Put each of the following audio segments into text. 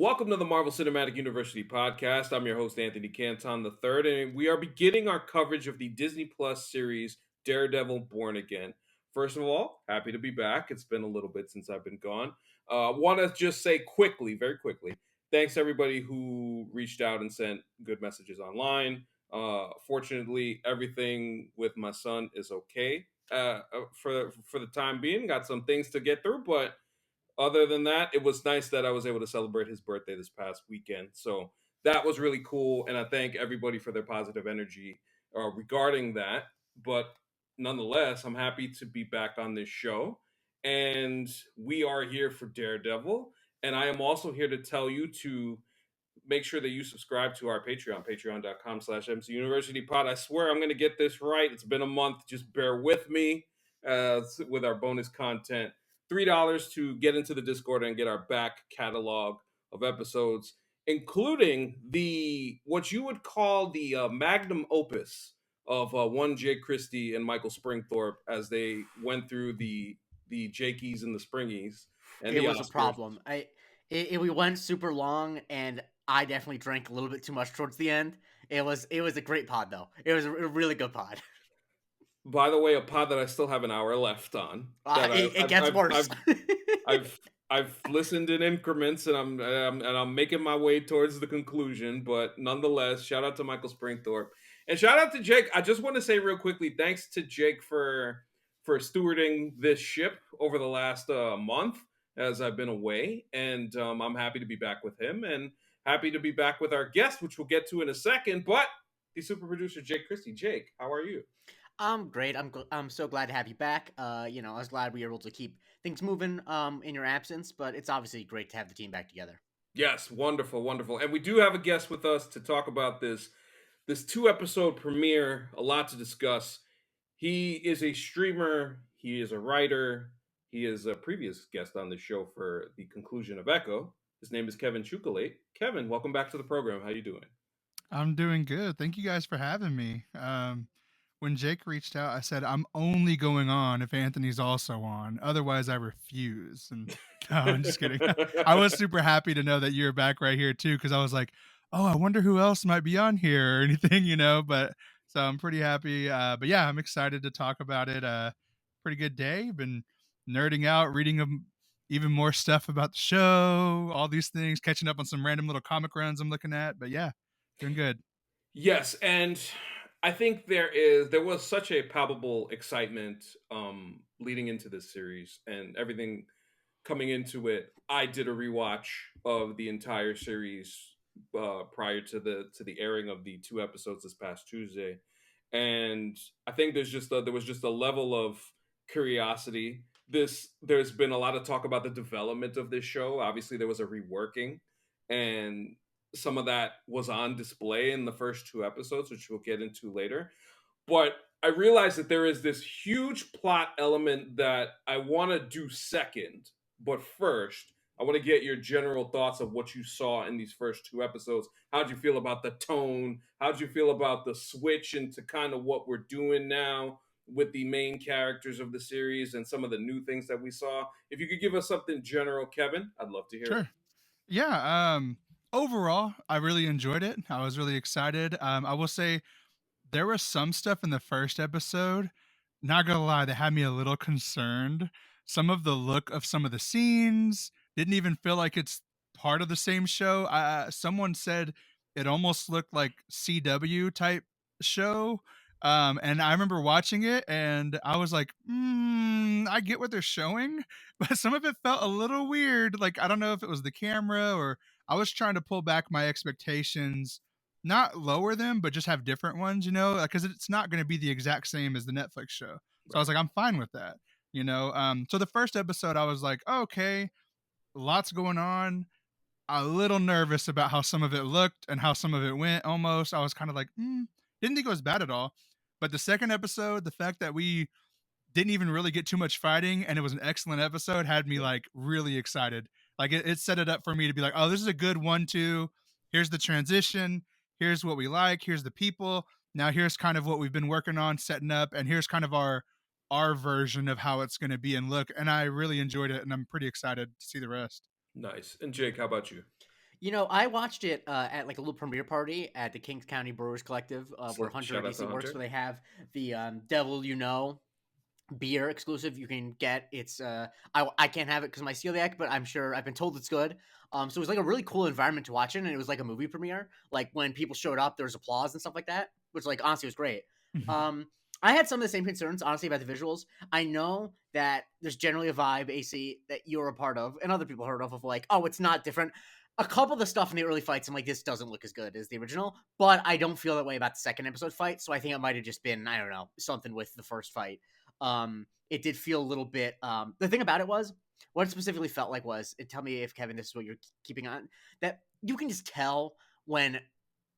Welcome to the Marvel Cinematic University podcast. I'm your host, Anthony Canton III, and we are beginning our coverage of the Disney Plus series Daredevil Born Again. First of all, happy to be back. It's been a little bit since I've been gone. Want to just say quickly, very quickly, thanks to everybody who reached out and sent good messages online. Fortunately, everything with my son is okay for the time being. Got some things to get through, but other than that, it was nice that I was able to celebrate his birthday this past weekend. So that was really cool. And I thank everybody for their positive energy regarding that. But nonetheless, I'm happy to be back on this show. And we are here for Daredevil. And I am also here to tell you to make sure that you subscribe to our Patreon, patreon.com/MCUniversityPod. I swear I'm going to get this right. It's been a month. Just bear with me with our bonus content. $3 to get into the Discord and get our back catalog of episodes, including what you would call the magnum opus of one Jake Christie and Michael Springthorpe as they went through the Jakeys and the Springies and It the was a Oscars. problem. We went super long, and I definitely drank a little bit too much towards the end. It was a great pod though. It was a really good pod. By the way, a pod that I still have an hour left on. It gets worse. I've listened in increments, and I'm making my way towards the conclusion. But nonetheless, shout out to Michael Springthorpe, and shout out to Jake. I just want to say real quickly, thanks to Jake for stewarding this ship over the last month as I've been away, and I'm happy to be back with him, and happy to be back with our guest, which we'll get to in a second. But the super producer Jake Christie. Jake, how are you? I'm great. I'm so glad to have you back. I was glad we were able to keep things moving in your absence, but it's obviously great to have the team back together. Yes, wonderful, wonderful. And we do have a guest with us to talk about this 2-episode premiere. A lot to discuss. He is a streamer, he is a writer, he is a previous guest on the show for the conclusion of Echo. His name is Kevin Chuculate. Kevin, welcome back to the program. How you doing? I'm doing good. Thank you guys for having me. When Jake reached out, I said, I'm only going on if Anthony's also on. Otherwise, I refuse. And no, I'm just kidding. I was super happy to know that you're back right here, too, because I was like, oh, I wonder who else might be on here or anything. But so I'm pretty happy. But yeah, I'm excited to talk about it. Pretty good day. Been nerding out, reading even more stuff about the show, all these things, catching up on some random little comic runs I'm looking at. But yeah, doing good. Yes, and I think there was such a palpable excitement leading into this series and everything coming into it. I did a rewatch of the entire series prior to the airing of the 2 episodes this past Tuesday, and I think there was just a level of curiosity. There's been a lot of talk about the development of this show. Obviously, there was a reworking, and some of that was on display in the first 2 episodes, which we'll get into later. But I realized that there is this huge plot element that I want to do second. But first, I want to get your general thoughts of what you saw in these first 2 episodes. How'd you feel about the tone? How'd you feel about the switch into kind of what we're doing now with the main characters of the series and some of the new things that we saw? If you could give us something general, Kevin, I'd love to hear it. Sure. Yeah. Overall, I really enjoyed it. I was really excited. I will say there was some stuff in the first episode, not gonna lie, that had me a little concerned. Some of the look of some of the scenes didn't even feel like it's part of the same show. Someone said it almost looked like CW type show. And I remember watching it and I was like, I get what they're showing, but some of it felt a little weird. Like, I don't know if it was the camera or I was trying to pull back my expectations, not lower them, but just have different ones, because it's not going to be the exact same as the Netflix show. So I was like, I'm fine with that, So the first episode, I was like, oh, okay, lots going on. A little nervous about how some of it looked and how some of it went almost. I was kind of like, didn't think it was bad at all. But the second episode, the fact that we didn't even really get too much fighting and it was an excellent episode had me like really excited. Like it set it up for me to be like, oh, this is a good 1-2. Here's the transition. Here's what we like. Here's the people. Now here's kind of what we've been working on setting up. And here's kind of our version of how it's going to be and look. And I really enjoyed it. And I'm pretty excited to see the rest. Nice. And Jake, how about you? I watched it at like a little premiere party at the Kings County Brewers Collective, where Hunter Shout out to DC works, Hunter. where they have the Devil beer exclusive you can get. It's I can't have it because my celiac, but I'm sure I've been told it's good. So it was like a really cool environment to watch it, and it was like a movie premiere. Like when people showed up, there was applause and stuff like that, which like honestly was great. Um, I had some of the same concerns honestly about the visuals. I know that there's generally a vibe, AC, that you're a part of and other people heard of like, oh, it's not different. A couple of the stuff in the early fights, I'm like, this doesn't look as good as the original, but I don't feel that way about the second episode fight. So I think it might have just been, I don't know, something with the first fight. It did feel a little bit. The thing about it was, what it specifically felt like was, tell me if Kevin, this is what you're keeping on, that you can just tell when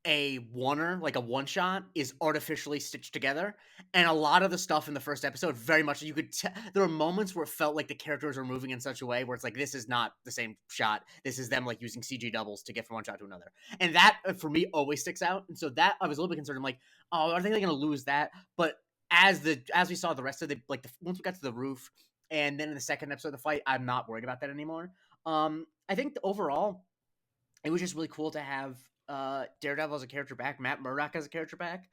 a oneer, like a one shot, is artificially stitched together. And a lot of the stuff in the first episode, very much you could there were moments where it felt like the characters were moving in such a way where it's like, this is not the same shot. This is them like using CG doubles to get from one shot to another. And that for me always sticks out. And so that I was a little bit concerned. I'm like, oh, I think they're gonna lose that. But as we saw the rest of the once we got to the roof and then in the second episode of the fight, I'm not worried about that anymore. I think overall it was just really cool to have Daredevil as a character back, Matt Murdock as a character back.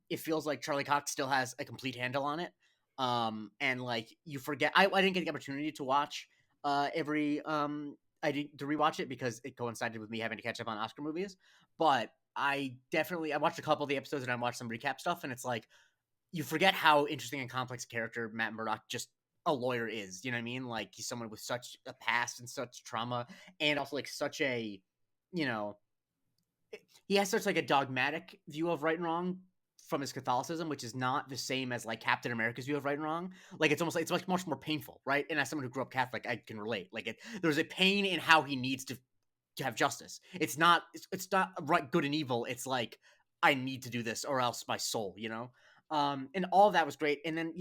It feels like Charlie Cox still has a complete handle on it. And like you forget, I didn't get the opportunity to watch I did to rewatch it because it coincided with me having to catch up on Oscar movies. But I watched a couple of the episodes and I watched some recap stuff, and it's like you forget how interesting and complex a character Matt Murdock, just a lawyer, is. You know what I mean? Like he's someone with such a past and such trauma, and also like such a, you know, he has such like a dogmatic view of right and wrong from his Catholicism, which is not the same as like Captain America's view of right and wrong. Like it's almost like it's much more painful, right? And as someone who grew up Catholic, I can relate. Like there's a pain in how he needs to have justice. It's not right, good and evil. It's like I need to do this or else my soul, and all of that was great. And then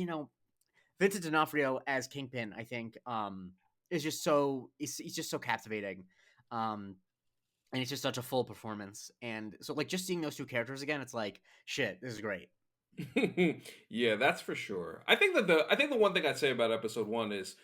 Vincent D'Onofrio as Kingpin, I think, is just he's just so captivating. And it's just such a full performance. And so like just seeing those two characters again, it's like, shit, this is great. Yeah, that's for sure. I think the one thing I'd say about episode 1 is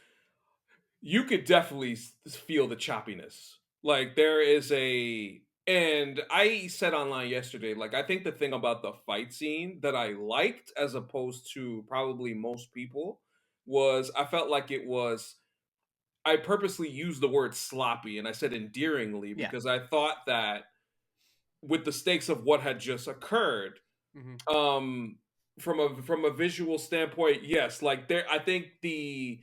you could definitely feel the choppiness. Like there is and I said online yesterday, like I think the thing about the fight scene that I liked as opposed to probably most people was I felt like I purposely used the word sloppy and I said endearingly Yeah. because I thought that with the stakes of what had just occurred, from a visual standpoint, yes, like there I think the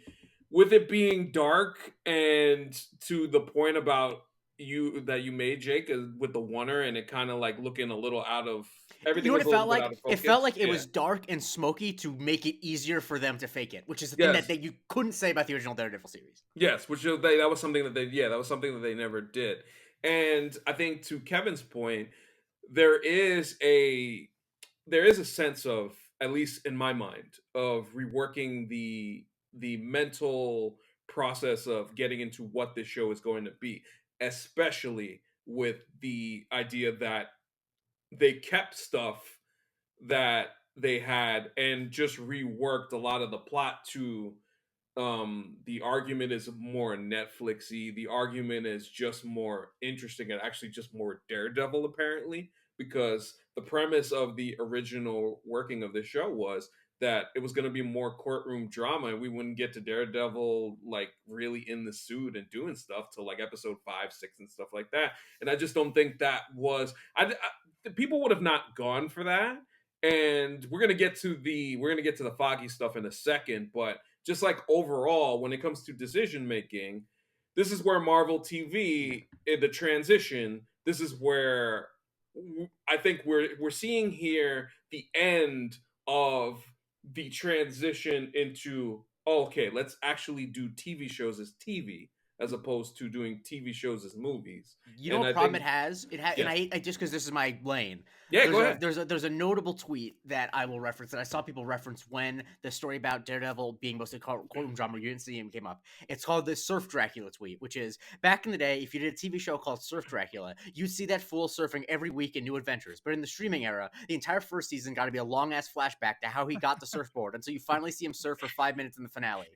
with it being dark and to the point about you made, Jake, with the oneer and it kind of like looking a little out of everything What was it a felt little bit like? out of It focus. felt like it Yeah. was dark and smoky to make it easier for them to fake it, which is the Yes. thing that you couldn't say about the original Daredevil series. Yes, which that was something that was something that they never did. And I think to Kevin's point, there is a sense of, at least in my mind, of reworking the mental process of getting into what this show is going to be, especially with the idea that they kept stuff that they had and just reworked a lot of the plot to the argument is more Netflixy. The argument is just more interesting and actually just more Daredevil, apparently, because the premise of the original working of the show was that it was going to be more courtroom drama and we wouldn't get to Daredevil like really in the suit and doing stuff till like episode 5, 6 and stuff like that. And I just don't think that was people would have not gone for that. And we're going to get to the Foggy stuff in a second, but just like overall, when it comes to decision making, this is where Marvel TV, in the transition, this is where I think we're seeing here the end of the transition into, okay, let's actually do TV shows as TV as opposed to doing TV shows as movies. You know And what I problem think, it has? yeah, And I just because this is my lane. yeah, go ahead. There's a notable tweet that I will reference that I saw people reference when the story about Daredevil being mostly courtroom drama you didn't see him came up. It's called the Surf Dracula tweet, which is back in the day, if you did a TV show called Surf Dracula, you'd see that fool surfing every week in New Adventures. But in the streaming era, the entire first season got to be a long ass flashback to how he got the surfboard until you finally see him surf for 5 minutes in the finale.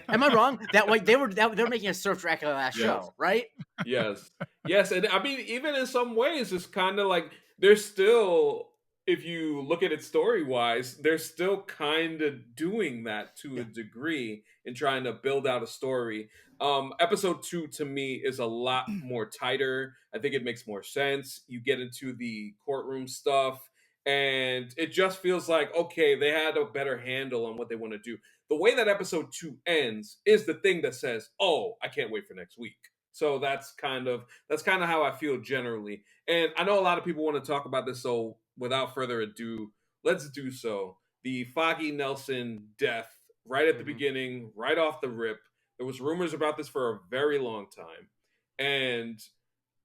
Am I wrong? That way they're making a Surf Dracula last Yes. show, right? Yes. Yes, and I mean, even in some ways, it's kind of like they're still, if you look at it story-wise, they're still kind of doing that to a Yeah. degree in trying to build out a story. Episode 2 to me is a lot more tighter. I think it makes more sense. You get into the courtroom stuff, and it just feels like, okay, they had a better handle on what they want to do. The way that episode 2 ends is the thing that says, "Oh, I can't wait for next week." So that's kind of how I feel generally. And I know a lot of people want to talk about this, so without further ado, let's do so. The Foggy Nelson death right at the Mhm. beginning, right off the rip. There was rumors about this for a very long time. And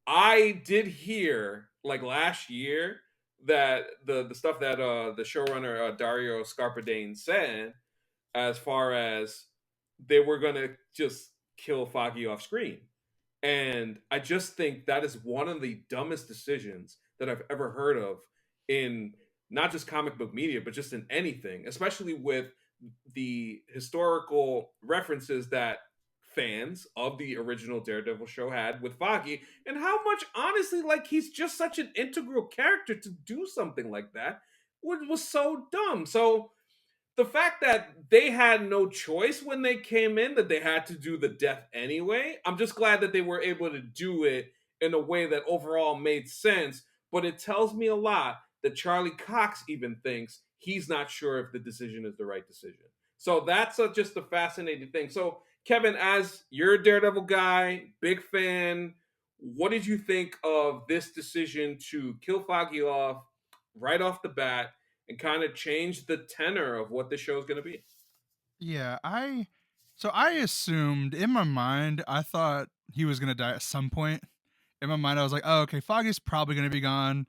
I did hear like last year that the stuff that the showrunner Dario Scarpadane said, as far as they were gonna just kill Foggy off screen. And I just think that is one of the dumbest decisions that I've ever heard of in not just comic book media, but just in anything, especially with the historical references that fans of the original Daredevil show had with Foggy, and how much, honestly, like he's just such an integral character to do something like that was so dumb. So the fact that they had no choice when they came in, that they had to do the death anyway, I'm just glad that they were able to do it in a way that overall made sense. But it tells me a lot that Charlie Cox even thinks he's not sure if the decision is the right decision. So that's just a fascinating thing. So, Kevin, as you're a Daredevil guy, big fan, what did you think of this decision to kill Foggy off right off the bat and kind of change the tenor of what the show is going to be? Yeah, I assumed in my mind, I thought he was gonna die at some point. In my mind, I was like, oh, okay, Foggy's probably gonna be gone.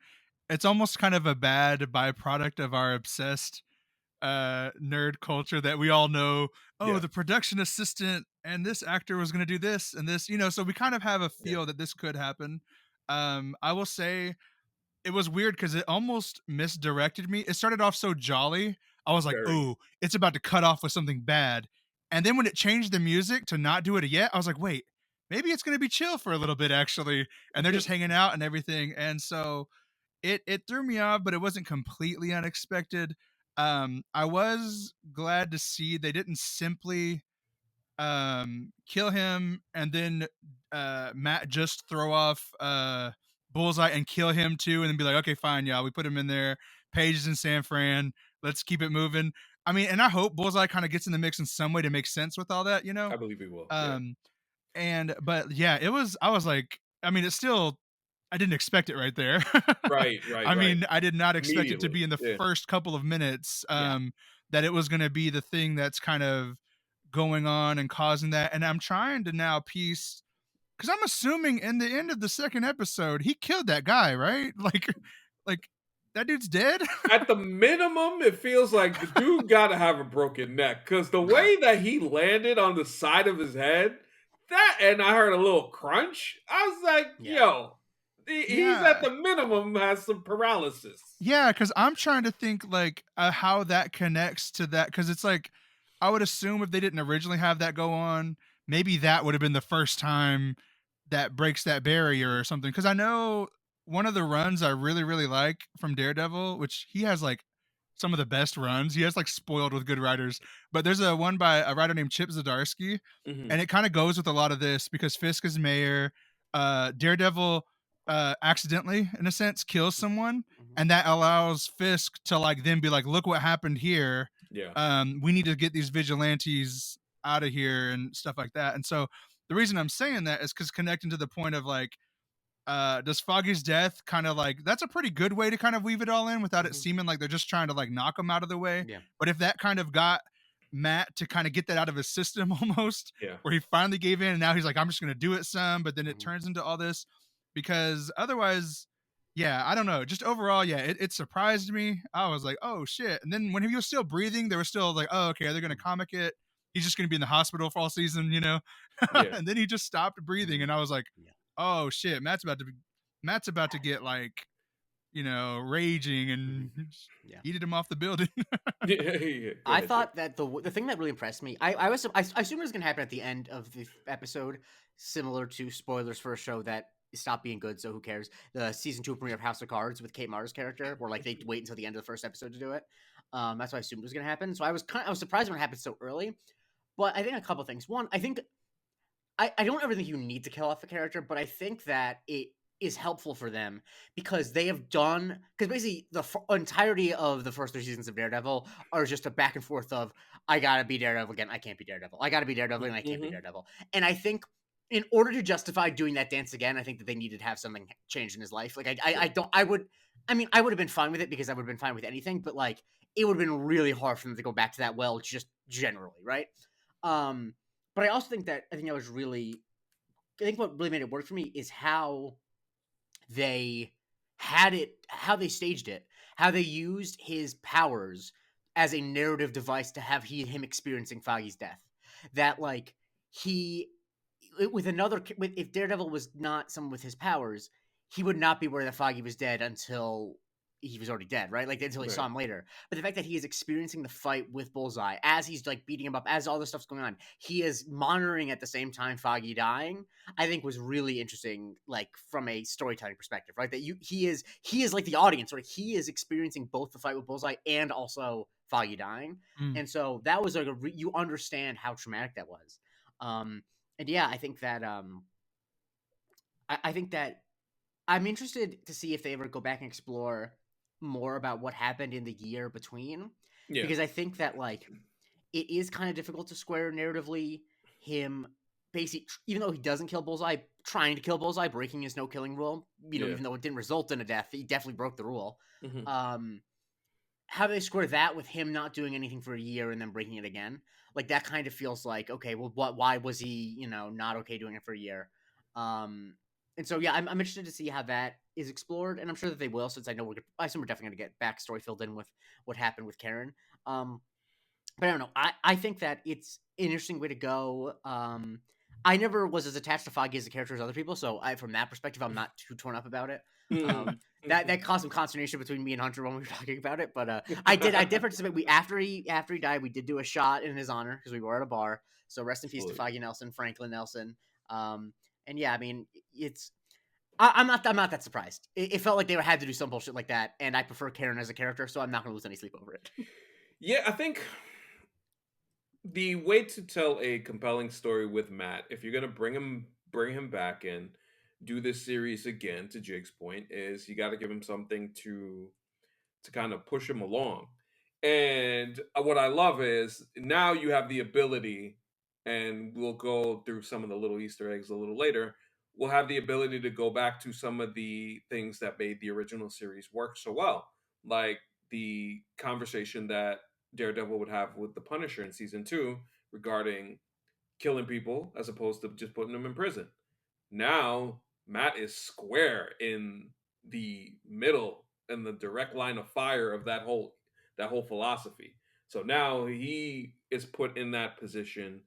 It's almost kind of a bad byproduct of our obsessed nerd culture that we all know, oh, Yeah, the production assistant and this actor was gonna do this and this, so we kind of have a yeah, feel that this could happen. I will say it was weird because it almost misdirected me. It started off so jolly. I was like, very. "Oh, it's about to cut off with something bad." And then when it changed the music to not do it yet, I was like, "Wait, maybe it's going to be chill for a little bit actually." And they're just hanging out and everything. And so it threw me off, but it wasn't completely unexpected. I was glad to see they didn't simply kill him and then Matt just throw off Bullseye and kill him too, and then be like, okay, fine, yeah, we put him in there. Paige is in San Fran. Let's keep it moving. I mean, and I hope Bullseye kind of gets in the mix in some way to make sense with all that. I believe he will. Yeah. Um, but yeah, it was. I was like, I mean, it's still. I didn't expect it right there. Right, right, I right. mean, I did not expect it to Immediately. be in the Yeah. first couple of minutes. Yeah. That it was going to be the thing that's kind of going on and causing that. And I'm trying to now piece because I'm assuming in the end of the second episode, he killed that guy, right? Like that dude's dead. At the minimum, it feels like the dude got to have a broken neck because the way that he landed on the side of his head, that, and I heard a little crunch. I was like, Yeah. yo, he's at Yeah. the minimum has some paralysis. Yeah, because I'm trying to think like how that connects to that. Because it's like I would assume if they didn't originally have that go on, maybe that would have been the first time that breaks that barrier or something. Because I know one of the runs I really really like from Daredevil, which he has like some of the best runs. He has like spoiled with good writers, but there's a one by a writer named Chip Zdarsky, Hmm. and it kind of goes with a lot of this because Fisk is mayor. Daredevil accidentally, in a sense, kills someone, Mhm. and that allows Fisk to like then be like, "Look what happened here. Yeah. We need to get these vigilantes out of here and stuff like that." And so the reason I'm saying that is because connecting to the point of like does Foggy's death kind of like that's a pretty good way to kind of weave it all in without it Mhm. seeming like they're just trying to like knock him out of the way. Yeah. But if that kind of got Matt to kind of get that out of his system almost, Yeah. where he finally gave in and now he's like, I'm just gonna do it some, but then it Mhm. turns into all this because otherwise, yeah, I don't know. Just overall, yeah, it surprised me. I was like, oh shit. And then when he was still breathing, they were still like, oh, okay, they're gonna comic it. He's just gonna be in the hospital for all season. Yeah. And then he just stopped breathing, and I was like, Yeah. oh shit, Matt's about to get like raging and Yeah. yeeted him off the building. Yeah, go I ahead, thought that the thing that really impressed me, I assumed it was gonna happen at the end of the episode, similar to spoilers for a show that stopped being good, so who cares? The season 2 premiere of House of Cards with Kate Mara's character, where like they wait until the end of the first episode to do it. That's what I assumed was gonna happen. So I was surprised when it happened so early. But I think a couple things. One, I think I don't ever think you need to kill off a character, but I think that it is helpful for them because they have done because basically the entirety of the first 3 seasons of Daredevil are just a back and forth of I gotta be Daredevil again, I can't be Daredevil, I gotta be Daredevil and I can't be Daredevil, and I think in order to justify doing that dance again, I think that they needed to have something change in his life. Like I don't I would I mean I would have been fine with it because I would have been fine with anything, but like it would have been really hard for them to go back to that well just generally, right? Um, but I also think that I think what really made it work for me is how they how they staged it, how they used his powers as a narrative device to have him experiencing Foggy's death. That like he with if Daredevil was not someone with his powers, he would not be aware that Foggy was dead until he was already dead, right? Like until he saw him later. But the fact that he is experiencing the fight with Bullseye as he's like beating him up, as all this stuff's going on, he is monitoring at the same time Foggy dying. I think was really interesting, like from a storytelling perspective, right? That he is like the audience, right? He is experiencing both the fight with Bullseye and also Foggy dying, and so that was like you understand how traumatic that was. And yeah, I think that I think that I'm interested to see if they ever go back and explore more about what happened in the year between, because I think that like it is kind of difficult to square narratively him basically, even though he doesn't kill Bullseye, trying to kill Bullseye, breaking his no killing rule. Even though it didn't result in a death, he definitely broke the rule. How do they square that with him not doing anything for a year and then breaking it again? Like that kind of feels like, okay, well, why was he, not okay doing it for a year? And so yeah, I'm interested to see how that is explored, and I'm sure that they will, since I assume we're definitely going to get backstory filled in with what happened with Karen. But I don't know. I think that it's an interesting way to go. I never was as attached to Foggy as a character as other people, so from that perspective, I'm not too torn up about it. That caused some consternation between me and Hunter when we were talking about it, but I did participate. After he died, we did do a shot in his honor because we were at a bar. So rest in peace to Foggy Nelson, Franklin Nelson. And yeah, I mean, I'm not that surprised. It felt like they had to do some bullshit like that, and I prefer Karen as a character, so I'm not going to lose any sleep over it. Yeah, I think the way to tell a compelling story with Matt, if you're gonna bring him back in, do this series again, to Jake's point, is you got to give him something to kind of push him along. And what I love is now you have the ability, and we'll go through some of the little Easter eggs a little later. We'll have the ability to go back to some of the things that made the original series work so well, like the conversation that Daredevil would have with the Punisher in season 2 regarding killing people as opposed to just putting them in prison. Now Matt is square in the middle and the direct line of fire of that whole philosophy. So now he is put in that position,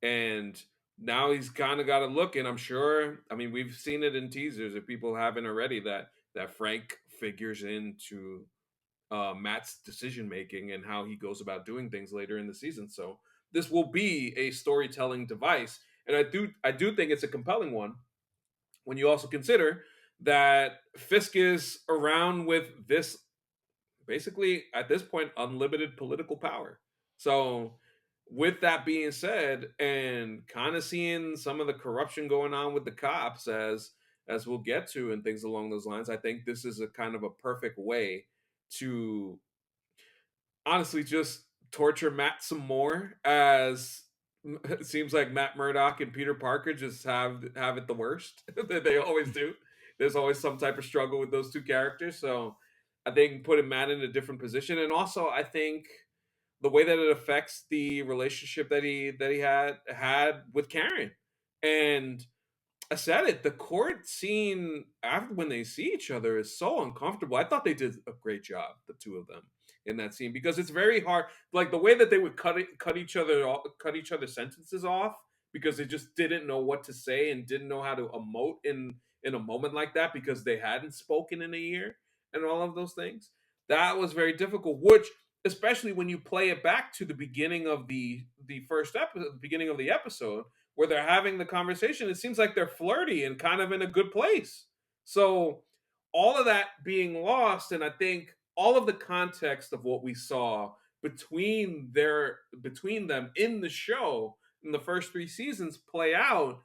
and now he's kind of got to look. And I'm sure, I mean, we've seen it in teasers if people haven't already, that Frank figures into Matt's decision making and how he goes about doing things later in the season. So this will be a storytelling device, and I do think it's a compelling one when you also consider that Fisk is around with this basically at this point unlimited political power. So with that being said, and kind of seeing some of the corruption going on with the cops as we'll get to and things along those lines, I think this is a kind of a perfect way to honestly just torture Matt some more, as it seems like Matt Murdock and Peter Parker just have it the worst that they always do. There's always some type of struggle with those two characters. So I think putting Matt in a different position, and also I think the way that it affects the relationship that he had with Karen. And I said it. The court scene after when they see each other is so uncomfortable. I thought they did a great job, the two of them, in that scene, because it's very hard. Like the way that they would cut each other's sentences off because they just didn't know what to say and didn't know how to emote in a moment like that because they hadn't spoken in a year. and all of those things. That was very difficult, which especially when you play it back to the beginning of the first episode, the beginning of the episode, where they're having the conversation, it seems like they're flirty and kind of in a good place. So all of that being lost, and I think all of the context of what we saw between them in the show in the first 3 seasons play out,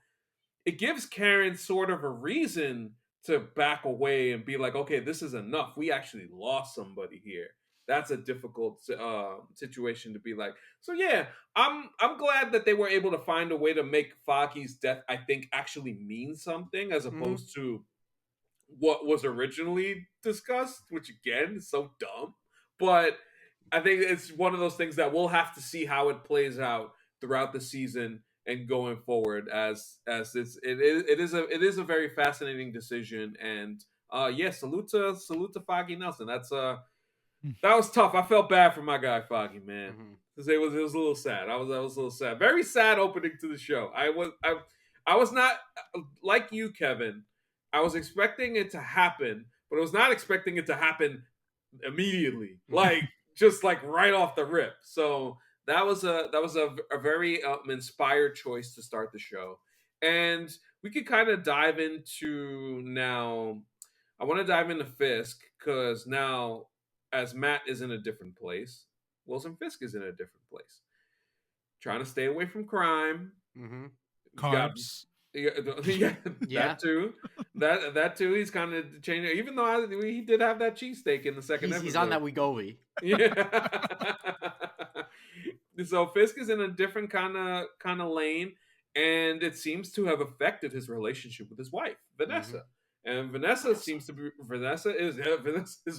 it gives Karen sort of a reason to back away and be like, okay, this is enough. We actually lost somebody here. That's a difficult situation to be like. So yeah, I'm glad that they were able to find a way to make Foggy's death, I think, actually mean something as opposed to what was originally discussed, which again is so dumb. But I think it's one of those things that we'll have to see how it plays out throughout the season and going forward as it is a very fascinating decision. And yeah, salute to Foggy Nelson. That was tough. I felt bad for my guy Foggy, man. Because it was a little sad. I was a little sad. Very sad opening to the show. I was not like you, Kevin. I was expecting it to happen, but I was not expecting it to happen immediately. Like just like right off the rip. So that was a very inspired choice to start the show. And we could kind of dive into now. I want to dive into Fisk because now, as Matt is in a different place, Wilson Fisk is in a different place. Trying to stay away from crime. Carbs. Yeah, that too. That too. He's kind of changing. Even though he did have that cheesesteak in the second episode. He's on that Wegovy. Yeah. So Fisk is in a different kind of lane, and it seems to have affected his relationship with his wife, Vanessa. And Vanessa is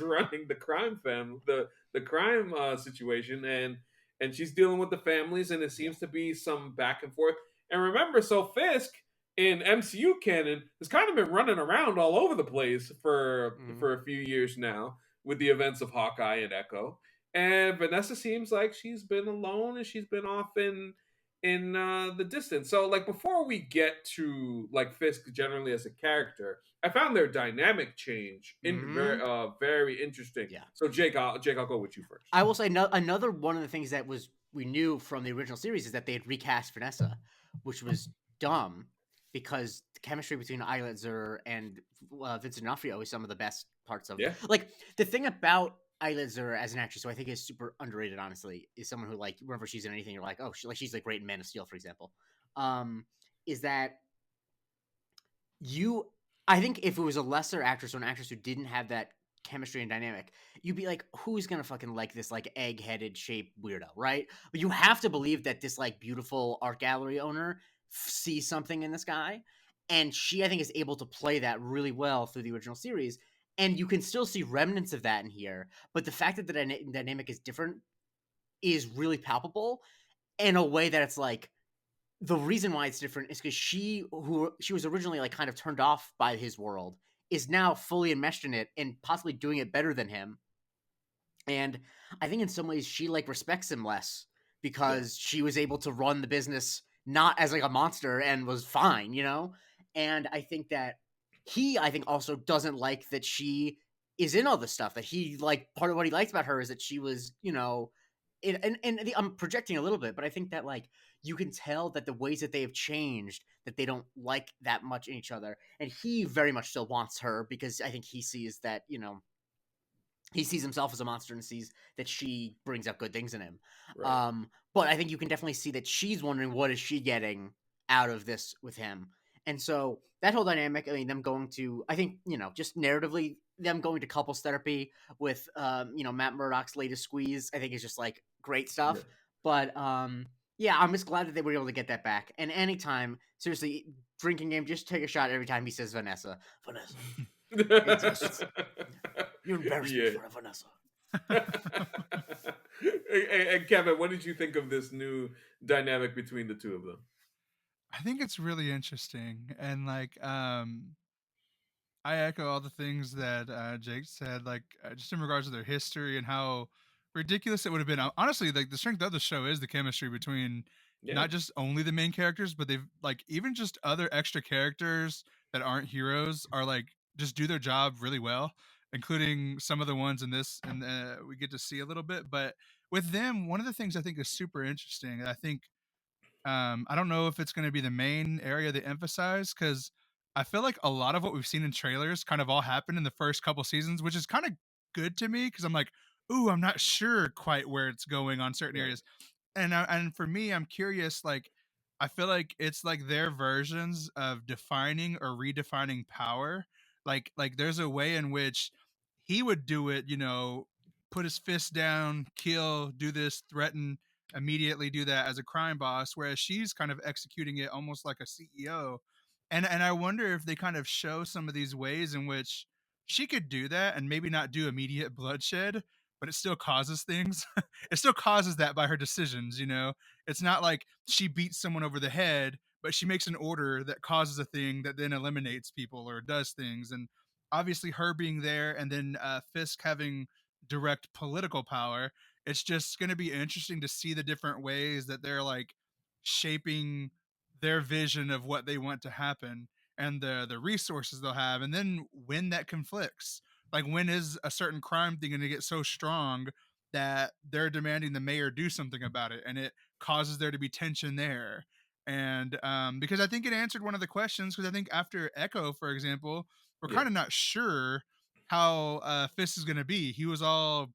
running the crime the crime situation, and she's dealing with the families, and it seems to be some back and forth. And remember, so Fisk in MCU canon has kind of been running around all over the place for a few years now with the events of Hawkeye and Echo. And Vanessa seems like she's been alone and she's been off in the distance. So like before we get to like Fisk generally as a character, I found their dynamic change very interesting. Yeah. So Jake, I'll go with you first. I will say another one of the things that we knew from the original series is that they had recast Vanessa, which was dumb because the chemistry between Eilitzer and Vincent D'Onofrio is some of the best parts of. Yeah. Like the thing about Eilitzer as an actress, who I think is super underrated, honestly, is someone who like whenever she's in anything, you're like, oh, she's like great in Man of Steel, for example. Is that I think if it was a lesser actress or an actress who didn't have that chemistry and dynamic, you'd be like, who's gonna fucking like this like egg-headed shaped weirdo, right? But you have to believe that this like beautiful art gallery owner sees something in this guy, and she I think is able to play that really well through the original series, and you can still see remnants of that in here, but the fact that the dynamic is different is really palpable in a way that it's like the reason why it's different is because she was originally like kind of turned off by his world is now fully enmeshed in it and possibly doing it better than him. And I think in some ways she like respects him less because she was able to run the business not as like a monster and was fine, you know? And I think that I think also doesn't like that she is in all this stuff, that he like part of what he likes about her is that she was, you know, I'm projecting a little bit, but I think that like you can tell that the ways that they have changed, that they don't like that much in each other, and he very much still wants her because I think he sees that, you know, he sees himself as a monster and sees that she brings out good things in him. Right. But I think you can definitely see that she's wondering what is she getting out of this with him, and so that whole dynamic. I mean, them going to, I think, you know, just narratively, them going to couples therapy with, you know, Matt Murdock's latest squeeze, I think is just like great stuff. Yeah. But yeah, I'm just glad that they were able to get that back. And anytime, seriously, drinking game, just take a shot every time he says Vanessa. You're embarrassed me in front of Vanessa. And Kevin, what did you think of this new dynamic between the two of them? I think it's really interesting, and like I echo all the things that Jake said, like just in regards to their history and how ridiculous it would have been. Honestly, like the strength of the show is the chemistry between not just only the main characters, but they've like even just other extra characters that aren't heroes are like just do their job really well. including some of the ones in this, and we get to see a little bit. But with them, one of the things I think is super interesting, I think I don't know if it's going to be the main area they emphasize, because I feel like a lot of what we've seen in trailers kind of all happened in the first couple seasons, which is kind of good to me because I'm like, ooh, I'm not sure quite where it's going on certain Right. areas. And for me, I'm curious. Like, I feel like it's like their versions of defining or redefining power. Like there's a way in which he would do it. Put his fist down, kill, do this, threaten, immediately do that as a crime boss, whereas she's kind of executing it almost like a CEO. And I wonder if they kind of show some of these ways in which she could do that and maybe not do immediate bloodshed, but it still causes things. It still causes that by her decisions. It's not like she beats someone over the head, but she makes an order that causes a thing that then eliminates people or does things. And obviously her being there, and then Fisk having direct political power, it's just going to be interesting to see the different ways that they're like shaping their vision of what they want to happen, and the resources they'll have, and then when that conflicts. Like, when is a certain crime thing going to get so strong that they're demanding the mayor do something about it, and it causes there to be tension there. And because I think it answered one of the questions, because I think after Echo, for example, we're Yeah. kind of not sure how Fisk is going to be. He was all,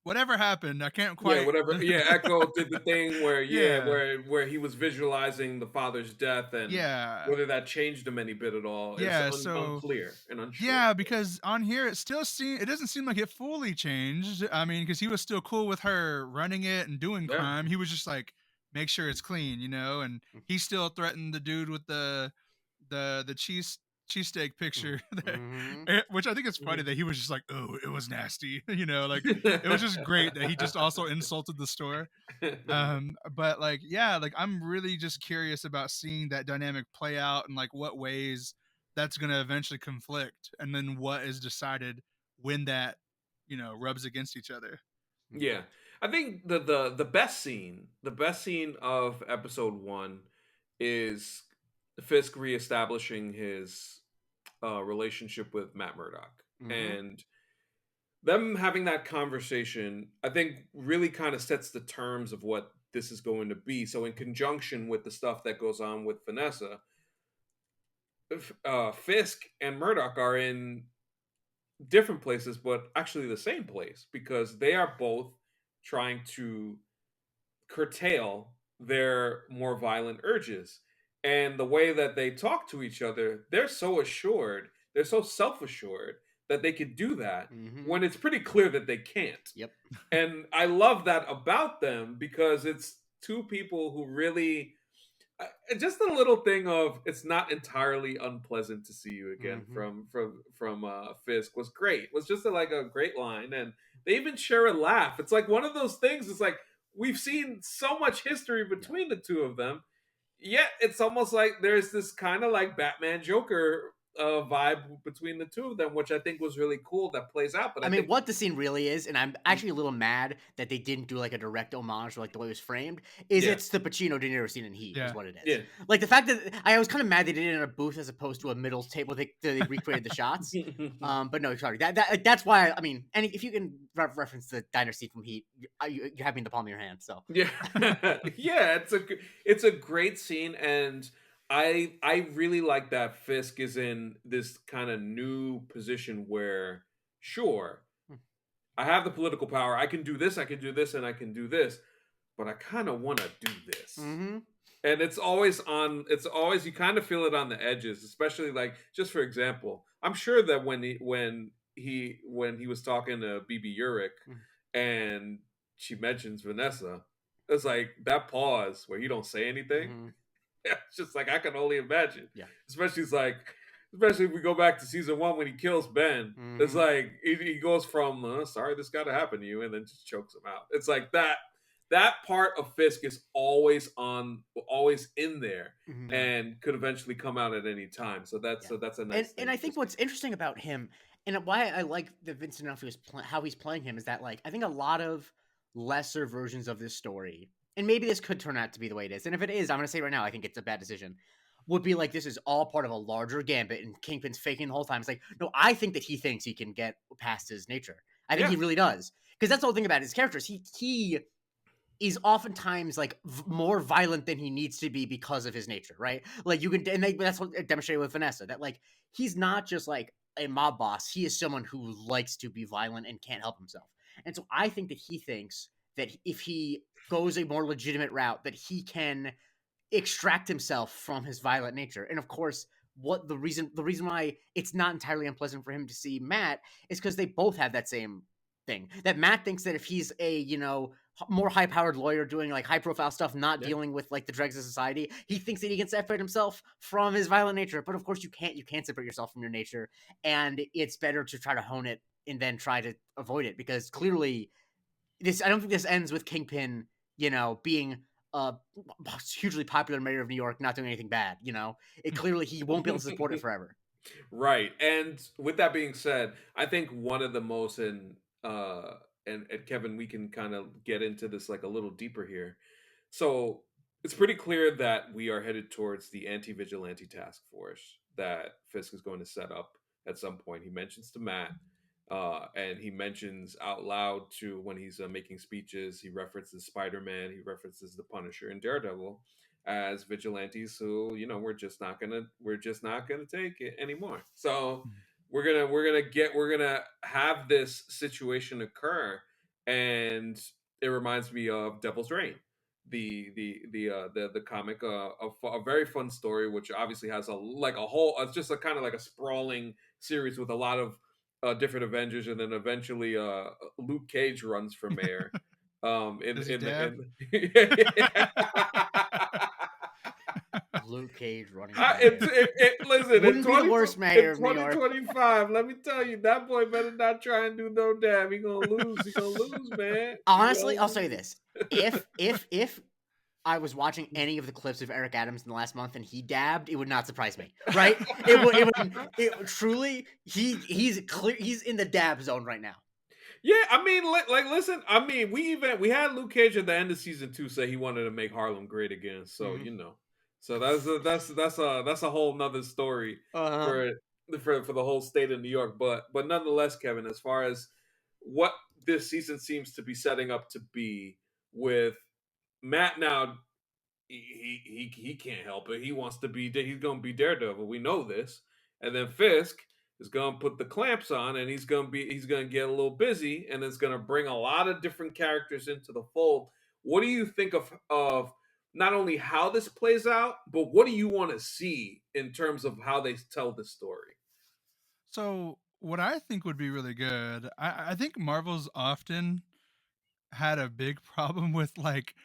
whatever happened, I can't Yeah, quite. whatever. Yeah, Echo did the thing where Yeah, where he was visualizing the father's death, and yeah, whether that changed him any bit at all is yeah. So unclear and unsure. yeah, because on here it doesn't seem like it fully changed. I mean, because he was still cool with her running it and doing Yeah. crime. He was just like, make sure it's clean. And he still threatened the dude with the cheesesteak picture there, Mm-hmm. which I think it's funny Mhm. that he was just like, oh, it was nasty. Like, it was just great that he just also insulted the store. But like, yeah, like, I'm really just curious about seeing that dynamic play out, and like what ways that's going to eventually conflict, and then what is decided when that rubs against each other. Yeah, I think the best scene of episode one is Fisk reestablishing his relationship with Matt Murdock, Mm-hmm. and them having that conversation. I think really kind of sets the terms of what this is going to be. So, in conjunction with the stuff that goes on with Vanessa, Fisk and Murdoch are in different places, but actually the same place, because they are both trying to curtail their more violent urges. And the way that they talk to each other, they're so assured, they're so self assured that they could do that Mm-hmm. when it's pretty clear that they can't. Yep. And I love that about them, because it's two people who really just a little thing of, it's not entirely unpleasant to see you again, Mm-hmm. from Fisk was great. It was just like a great line, and they even share a laugh. It's like one of those things. It's like we've seen so much history Yeah. between the two of them, yet it's almost like there's this kind of like Batman Joker vibe between the two of them, which I think was really cool. That plays out, but I I mean, think what the scene really is, and I'm actually a little mad that they didn't do like a direct homage, or like the way it was framed, is yeah, it's the Pacino De Niro scene in Heat, is Yeah. what it is. yeah. Like the fact that I was kind of mad they did it in a booth as opposed to a middle table. They recreated the shots. But no, sorry. That's why. I mean, and if you can reference the diner scene from Heat, you have me in the palm of your hand. So Yeah, yeah, it's a great scene, and I really like that Fisk is in this kind of new position where, sure, I have the political power, I can do this, I can do this, and I can do this, but I kind of want to do this. mm-hmm. And it's always on. It's always, you kind of feel it on the edges, especially like, just for example, I'm sure that when he was talking to BB Urich, and she mentions Vanessa, it's like that pause where he don't say anything. Mm-hmm. It's just like, I can only imagine. Yeah. Especially it's like, especially if we go back to season one when he kills Ben. It's Mm-hmm. like he goes from sorry this got to happen to you, and then just chokes him out. It's like that part of Fisk is always in there, Mm-hmm. and could eventually come out at any time. So that's Yeah. a nice thing. And I think what's interesting about him, and why I like the Vincent D'Onofrio how he's playing him, is that like I think a lot of lesser versions of this story, and maybe this could turn out to be the way it is, and if it is, I'm gonna say right now, I think it's a bad decision. would be like, this is all part of a larger gambit, and Kingpin's faking the whole time. It's like, no, I think that he thinks he can get past his nature. I think Yeah. he really does, because that's the whole thing about his characters. He is oftentimes like more violent than he needs to be because of his nature, right? Like you can, and that's what demonstrated with Vanessa, that like he's not just like a mob boss. He is someone who likes to be violent and can't help himself. And so I think that he thinks that if he goes a more legitimate route, that he can extract himself from his violent nature. And of course, what the reason why it's not entirely unpleasant for him to see Matt is because they both have that same thing. That Matt thinks that if he's a, you know, more high-powered lawyer doing like high-profile stuff, not dealing with like the dregs of society, he thinks that he can separate himself from his violent nature. But of course, you can't separate yourself from your nature, and it's better to try to hone it and then try to avoid it, because clearly I don't think this ends with Kingpin, you know, being a hugely popular mayor of New York, not doing anything bad. You know, it clearly he won't be able to support it forever. Right. And with that being said, I think one of the most and Kevin, we can kind of get into this like a little deeper here. So it's pretty clear that we are headed towards the anti-vigilante task force that Fisk is going to set up at some point. He mentions to Matt, and he mentions out loud to when he's making speeches. He references Spider-Man, he references the Punisher and Daredevil as vigilantes who, you know, we're just not gonna take it anymore. So we're gonna have this situation occur, and it reminds me of Devil's Reign, the comic, a very fun story, which obviously has a whole, it's just a kind of like a sprawling series with a lot of different Avengers, and then eventually Luke Cage runs for mayor. Does he dab? Luke Cage running. Listen, Wouldn't be the worst mayor in of New York. 2025, let me tell you, that boy better not try and do no dab. He gonna lose. He gonna lose, man. Honestly, I'll say this: if I was watching any of the clips of Eric Adams in the last month and he dabbed, it would not surprise me, right? It truly, he's in the dab zone right now. Yeah, I mean, listen, I mean, we had Luke Cage at the end of season 2 say he wanted to make Harlem great again. So you know, so that's a whole nother story for the whole state of New York. But nonetheless, Kevin, as far as what this season seems to be setting up to be, with Matt now, he can't help it. He wants to be. He's going to be Daredevil. We know this. And then Fisk is going to put the clamps on, and he's going to get a little busy, and it's going to bring a lot of different characters into the fold. What do you think of not only how this plays out, but what do you want to see in terms of how they tell this story? So what I think would be really good, I think Marvel's often had a big problem with like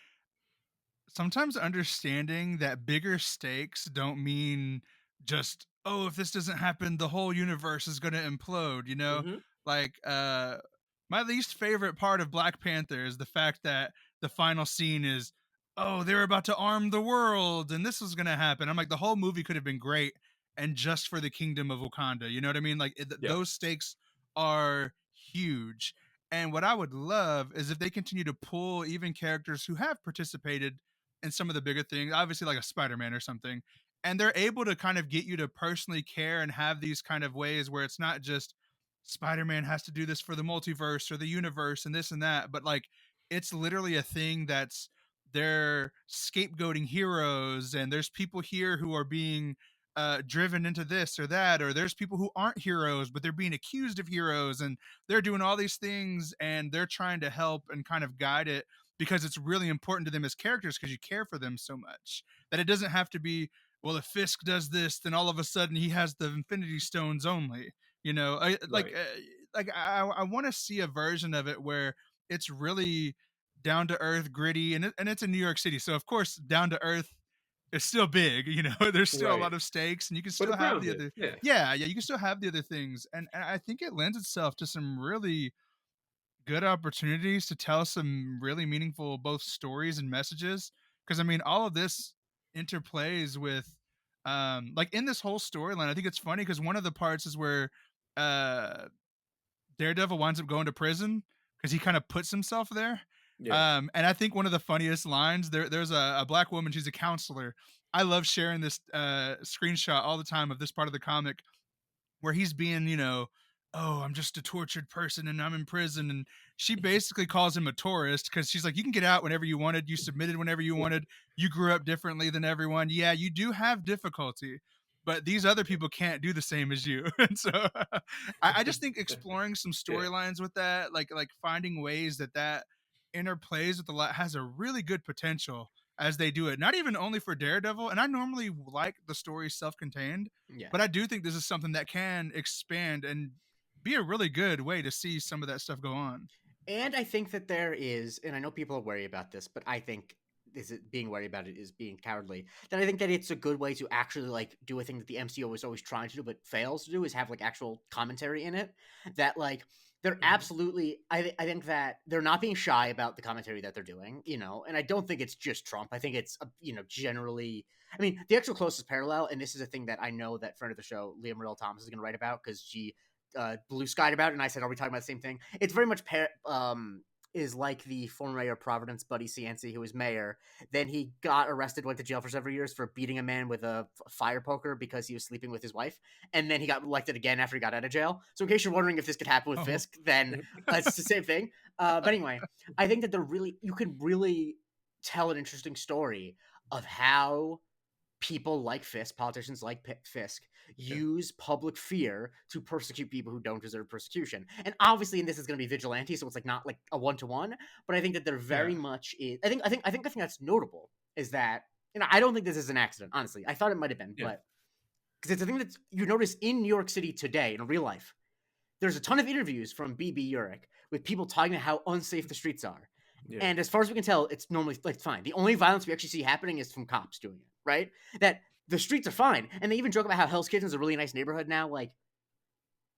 sometimes understanding that bigger stakes don't mean just, oh, if this doesn't happen the whole universe is going to implode, you know? Mm-hmm. Like my least favorite part of Black Panther is the fact that the final scene is, oh, they're about to arm the world and this was going to happen. I'm like, the whole movie could have been great and just for the kingdom of Wakanda, you know what I mean? Like those stakes are huge. And what I would love is if they continue to pull even characters who have participated in some of the bigger things, obviously like a Spider-Man or something, and they're able to kind of get you to personally care and have these kind of ways where it's not just Spider-Man has to do this for the multiverse or the universe and this and that, but like it's literally a thing that's they're scapegoating heroes, and there's people here who are being driven into this or that, or there's people who aren't heroes but they're being accused of heroes, and they're doing all these things and they're trying to help and kind of guide it because it's really important to them as characters because you care for them so much that it doesn't have to be, well, if Fisk does this, then all of a sudden he has the Infinity Stones only. You know, I want to see a version of it where it's really down to earth, gritty, and it's in New York City, so of course down to earth is still big. You know, there's still a lot of stakes, and you can still have the other, you can still have the other things, and I think it lends itself to some really good opportunities to tell some really meaningful both stories and messages. Because I mean, all of this interplays with like in this whole storyline. I think it's funny because one of the parts is where uh Daredevil winds up going to prison because he kind of puts himself there. And I think one of the funniest lines there's a black woman, she's a counselor. I love sharing this screenshot all the time of this part of the comic where he's being, oh, I'm just a tortured person and I'm in prison. And she basically calls him a tourist because she's like, you can get out whenever you wanted. You submitted whenever you wanted. You grew up differently than everyone. Yeah, you do have difficulty, but these other people can't do the same as you. And so I just think exploring some storylines with that, like finding ways that interplays with a lot, has a really good potential as they do it. Not even only for Daredevil, and I normally like the story self-contained, Yeah. but I do think this is something that can expand and be a really good way to see some of that stuff go on. And I think that there is, and I know people are worried about this, but I think being worried about it is being cowardly. Then I think that it's a good way to actually like do a thing that the MCU was always trying to do but fails to do, is have like actual commentary in it. That like they're absolutely, I think that they're not being shy about the commentary that they're doing, and I don't think it's just Trump. I think it's generally. I mean, the actual closest parallel, and this is a thing that I know that friend of the show, Liam Riddle Thomas, is going to write about because she blue skied about it, and I said, "Are we talking about the same thing?" It's very much is like the former mayor of Providence, Buddy Cianci, who was mayor. Then he got arrested, went to jail for several years for beating a man with a fire poker because he was sleeping with his wife, and then he got elected again after he got out of jail. So, in case you're wondering if this could happen with Fisk, then it's the same thing. But anyway, I think that you can really tell an interesting story of how people like Fisk, politicians like Fisk, use public fear to persecute people who don't deserve persecution. And obviously, in this is going to be vigilante, so it's like not like a 1-to-1. But I think that they're very much. I think the thing that's notable is that I don't think this is an accident. Honestly, I thought it might have been, but because it's a thing that you notice in New York City today in real life. There's a ton of interviews from BB Urich with people talking about how unsafe the streets are. Yeah. And as far as we can tell, it's normally like fine. The only violence we actually see happening is from cops doing it, right? That the streets are fine. And they even joke about how Hell's Kitchen is a really nice neighborhood now. Like,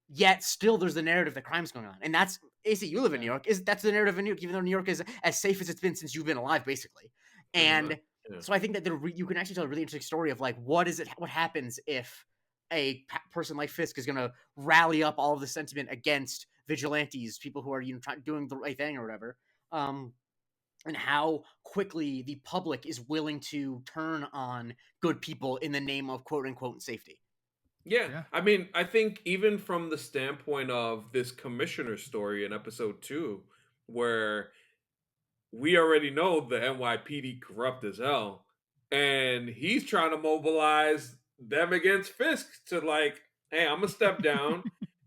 yet still there's the narrative that crime's going on. And that's, AC, you live in New York. That's the narrative in New York, even though New York is as safe as it's been since you've been alive, basically. And so I think that you can actually tell a really interesting story of like, what happens if a person like Fisk is going to rally up all of the sentiment against vigilantes, people who are doing the right thing or whatever. And how quickly the public is willing to turn on good people in the name of quote unquote safety. Yeah. I mean, I think even from the standpoint of this commissioner story in episode 2, where we already know the NYPD corrupt as hell, and he's trying to mobilize them against Fisk to like, hey, I'm gonna step down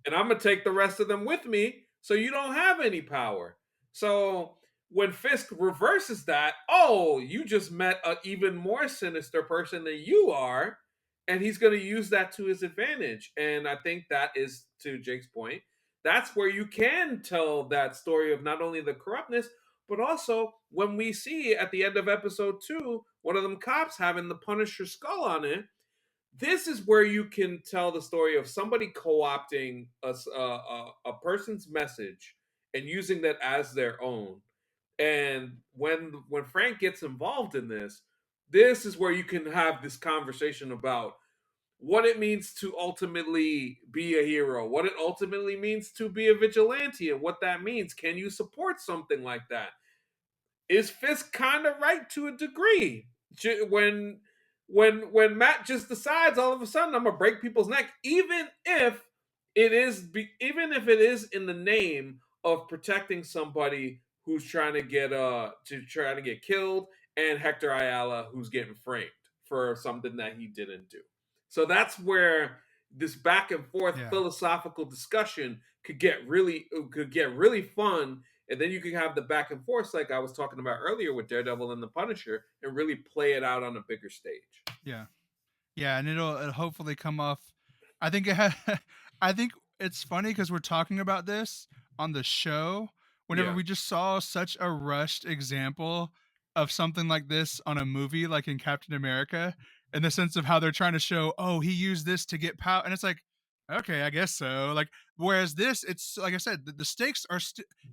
and I'm gonna take the rest of them with me so you don't have any power. So when Fisk reverses that, oh, you just met an even more sinister person than you are, and he's going to use that to his advantage. And I think that is, to Jake's point, that's where you can tell that story of not only the corruptness, but also when we see at the end of episode 2, one of them cops having the Punisher skull on it. This is where you can tell the story of somebody co-opting a person's message and using that as their own. And when Frank gets involved in this is where you can have this conversation about what it means to ultimately be a hero, what it ultimately means to be a vigilante, and what that means. Can you support something like that? Is Fisk kind of right to a degree? When Matt just decides all of a sudden I'm gonna break people's neck, even if it is in the name of protecting somebody who's trying to get killed, and Hector Ayala who's getting framed for something that he didn't do. So that's where this back and forth philosophical discussion could get really fun, and then you can have the back and forth like I was talking about earlier with Daredevil and the Punisher, and really play it out on a bigger stage. Yeah, and it'll hopefully come off. I think I think it's funny because we're talking about this on the show whenever we just saw such a rushed example of something like this on a movie, like in Captain America, in the sense of how they're trying to show, oh, he used this to get power, and it's like, okay, I guess so. Like, whereas this, it's like I said, the stakes are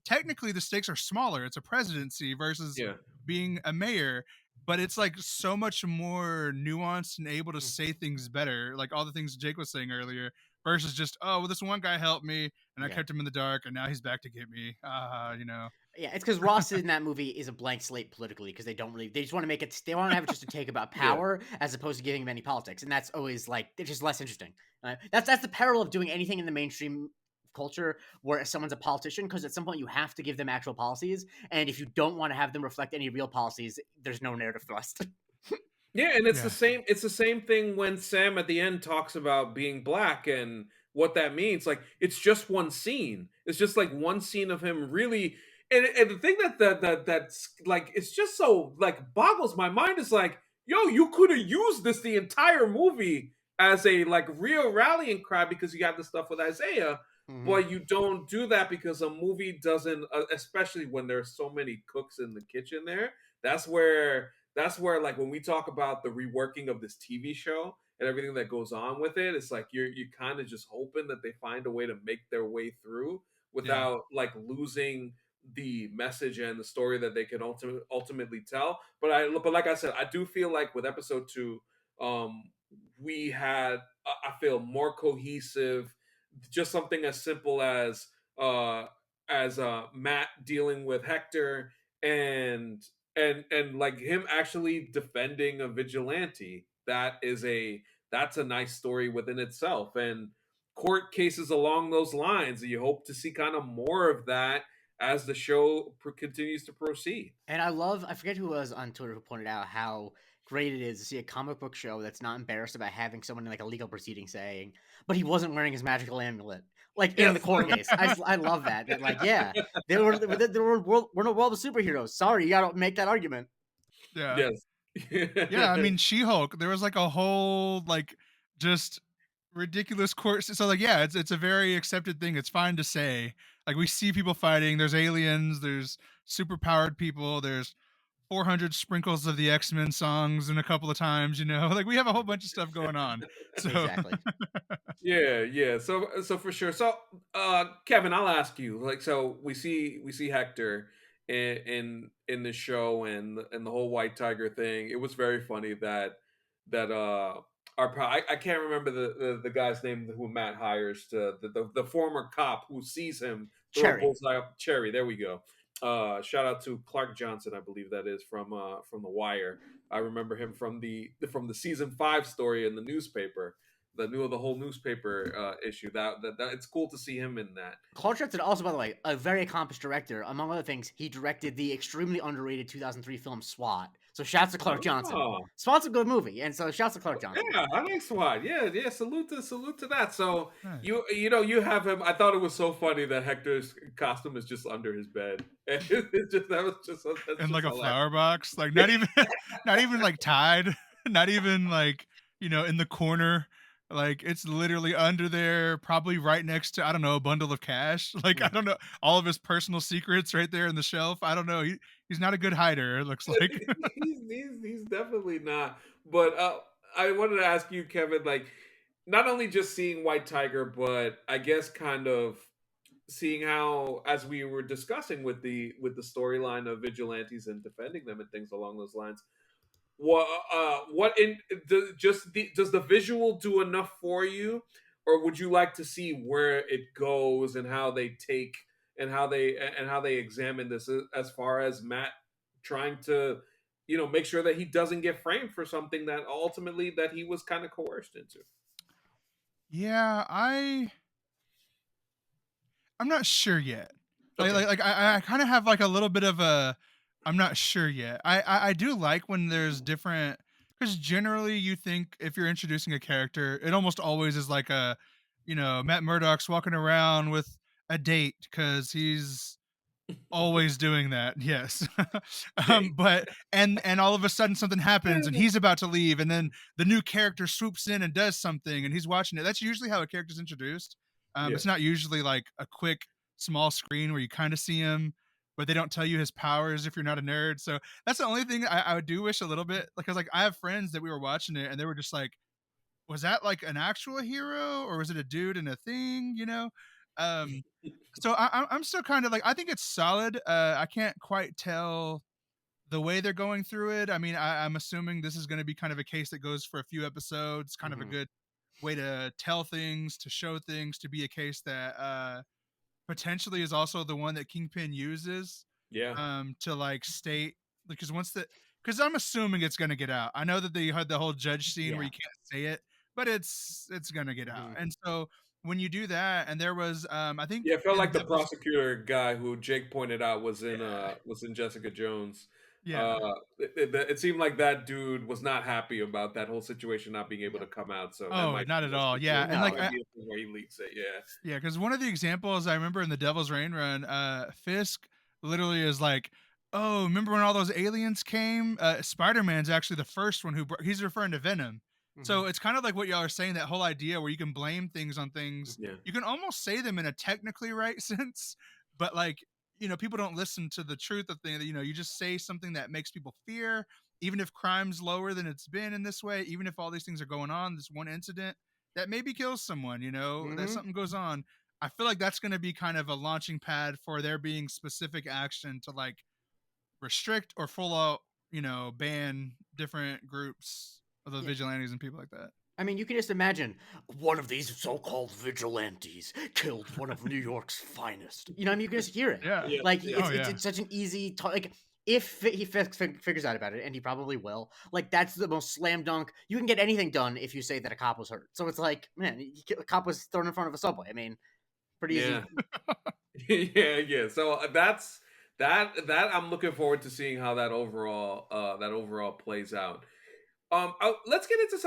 technically the stakes are smaller. It's a presidency versus being a mayor, but it's like so much more nuanced and able to say things better. Like all the things Jake was saying earlier, versus just, oh, well, this one guy helped me and I kept him in the dark and now he's back to get me. Yeah, it's because Ross in that movie is a blank slate politically because they just want to make it, they want to have it just a take about power as opposed to giving him any politics. And that's always like, it's just less interesting. That's the peril of doing anything in the mainstream culture where someone's a politician, because at some point you have to give them actual policies. And if you don't want to have them reflect any real policies, there's no narrative thrust. Yeah, and it's the same. It's the same thing when Sam at the end talks about being black and what that means. Like, it's just one scene. It's just like one scene of him really. And the thing that's like, it's just so like boggles my mind is like, yo, you could have used this the entire movie as a like real rallying cry because you got the stuff with Isaiah, but you don't do that because a movie doesn't, especially when there's so many cooks in the kitchen there. That's where like when we talk about the reworking of this TV show and everything that goes on with it, it's like you're kind of just hoping that they find a way to make their way through without like losing the message and the story that they can ultimately tell. But like I said, I do feel like with episode 2, we had I feel more cohesive. Just something as simple as Matt dealing with Hector and like him actually defending a vigilante. That's a nice story within itself, and court cases along those lines. You hope to see kind of more of that as the show continues to proceed. And I forget who was on Twitter who pointed out how great it is to see a comic book show that's not embarrassed about having someone in like a legal proceeding saying, but he wasn't wearing his magical amulet. Like in the court case. I love that. That like, yeah, we're in a world of superheroes. Sorry, you gotta make that argument. Yeah. Yes. Yeah, I mean, She-Hulk, there was like a whole like just ridiculous court. So like, yeah, it's a very accepted thing. It's fine to say. Like, we see people fighting. There's aliens. There's super powered people. There's 400 sprinkles of the X-Men songs and a couple of times. Like we have a whole bunch of stuff going on. So Exactly. Yeah. So for sure. So Kevin, I'll ask you. Like, so we see Hector in the show and the whole White Tiger thing. It was very funny that I can't remember the guy's name who Matt hires to the former cop who sees him throw a bullseye up Cherry. There we go. Shout out to Clark Johnson, I believe that is from The Wire. I remember him from the season 5 story in the newspaper, the whole newspaper issue. That it's cool to see him in that. Clark Johnson, also by the way, a very accomplished director. Among other things, he directed the extremely underrated 2003 film SWAT. So shouts to Clark Johnson. SWAT's a good movie, and so shouts to Clark Johnson. Yeah, I like SWAT. Yeah. Salute to that. So you have him. I thought it was so funny that Hector's costume is just under his bed. It's just that was just and like a flower box, like not even like tied, not even like in the corner. Like, it's literally under there, probably right next to, I don't know, a bundle of cash. Like, I don't know, all of his personal secrets right there in the shelf. I don't know. He's not a good hider, it looks like. he's definitely not. But I wanted to ask you, Kevin, like, not only just seeing White Tiger, but I guess kind of seeing how, as we were discussing with the storyline of vigilantes and defending them and things along those lines, does the visual do enough for you, or would you like to see where it goes and how they take and how they examine this, as far as Matt trying to make sure that he doesn't get framed for something that ultimately that he was kind of coerced into? Yeah, I'm not sure yet. Okay. Like I kind of have like a little bit of a, I'm not sure yet. I do like when there's different, because generally you think if you're introducing a character, it almost always is like a, Matt Murdock's walking around with a date because he's always doing that. Yes. But and all of a sudden something happens and he's about to leave, and then the new character swoops in and does something and he's watching it. That's usually how a character's introduced. It's not usually like a quick small screen where you kind of see him, but they don't tell you his powers if you're not a nerd. So that's the only thing I do wish a little bit, because like I have friends that we were watching it and they were just like, was that like an actual hero or was it a dude in a thing? So I'm still kind of like, I think it's solid. I can't quite tell the way they're going through it. I mean, I'm assuming this is going to be kind of a case that goes for a few episodes, kind of a good way to tell things, to show things, to be a case that potentially is also the one that Kingpin uses Yeah. to like state, because because I'm assuming it's gonna get out. I know that they had the whole judge scene where Yeah. you can't say it, but it's gonna get out. Mhm. And so when you do that, and there was I think Yeah, it felt in like the the episode, prosecutor guy who Jake pointed out yeah, was in Jessica Jones. yeah. It seemed like that dude was not happy about that whole situation not being able Yeah. to come out. So that Oh, might not be at a all. Yeah, and situation. No. like Might be a thing where he leaks it. Yeah. yeah, because one of the examples I remember in the Devil's Rain run, Fisk literally is like, "Oh, remember when all those aliens came? Spider-Man's actually the first one he's referring to Venom." Mhm. So it's kind of like what y'all are saying, that whole idea where you can blame things on things. Yeah. You can almost say them in a technically right sense, but like, people don't listen to the truth of things. You just say something that makes people fear, even if crime's lower than it's been in this way, even if all these things are going on, this one incident that maybe kills someone, that Mhm. something goes on. I feel like that's going to be kind of a launching pad for there being specific action to like restrict or full out, ban different groups of the Yeah. vigilantes and people like that. I mean, you can just imagine one of these so-called vigilantes killed one of New York's finest. You know, I mean, you can just hear it. Yeah. Yeah. Like Yeah. Oh it's yeah. it's such an easy like if he figures out about it, and he probably will. Like that's the most slam dunk. You can get anything done if you say that a cop was hurt. So it's like, man, a cop was thrown in front of a subway. I mean, pretty Yeah. easy. Yeah. So that's that I'm looking forward to seeing how that overall plays out. Let's get into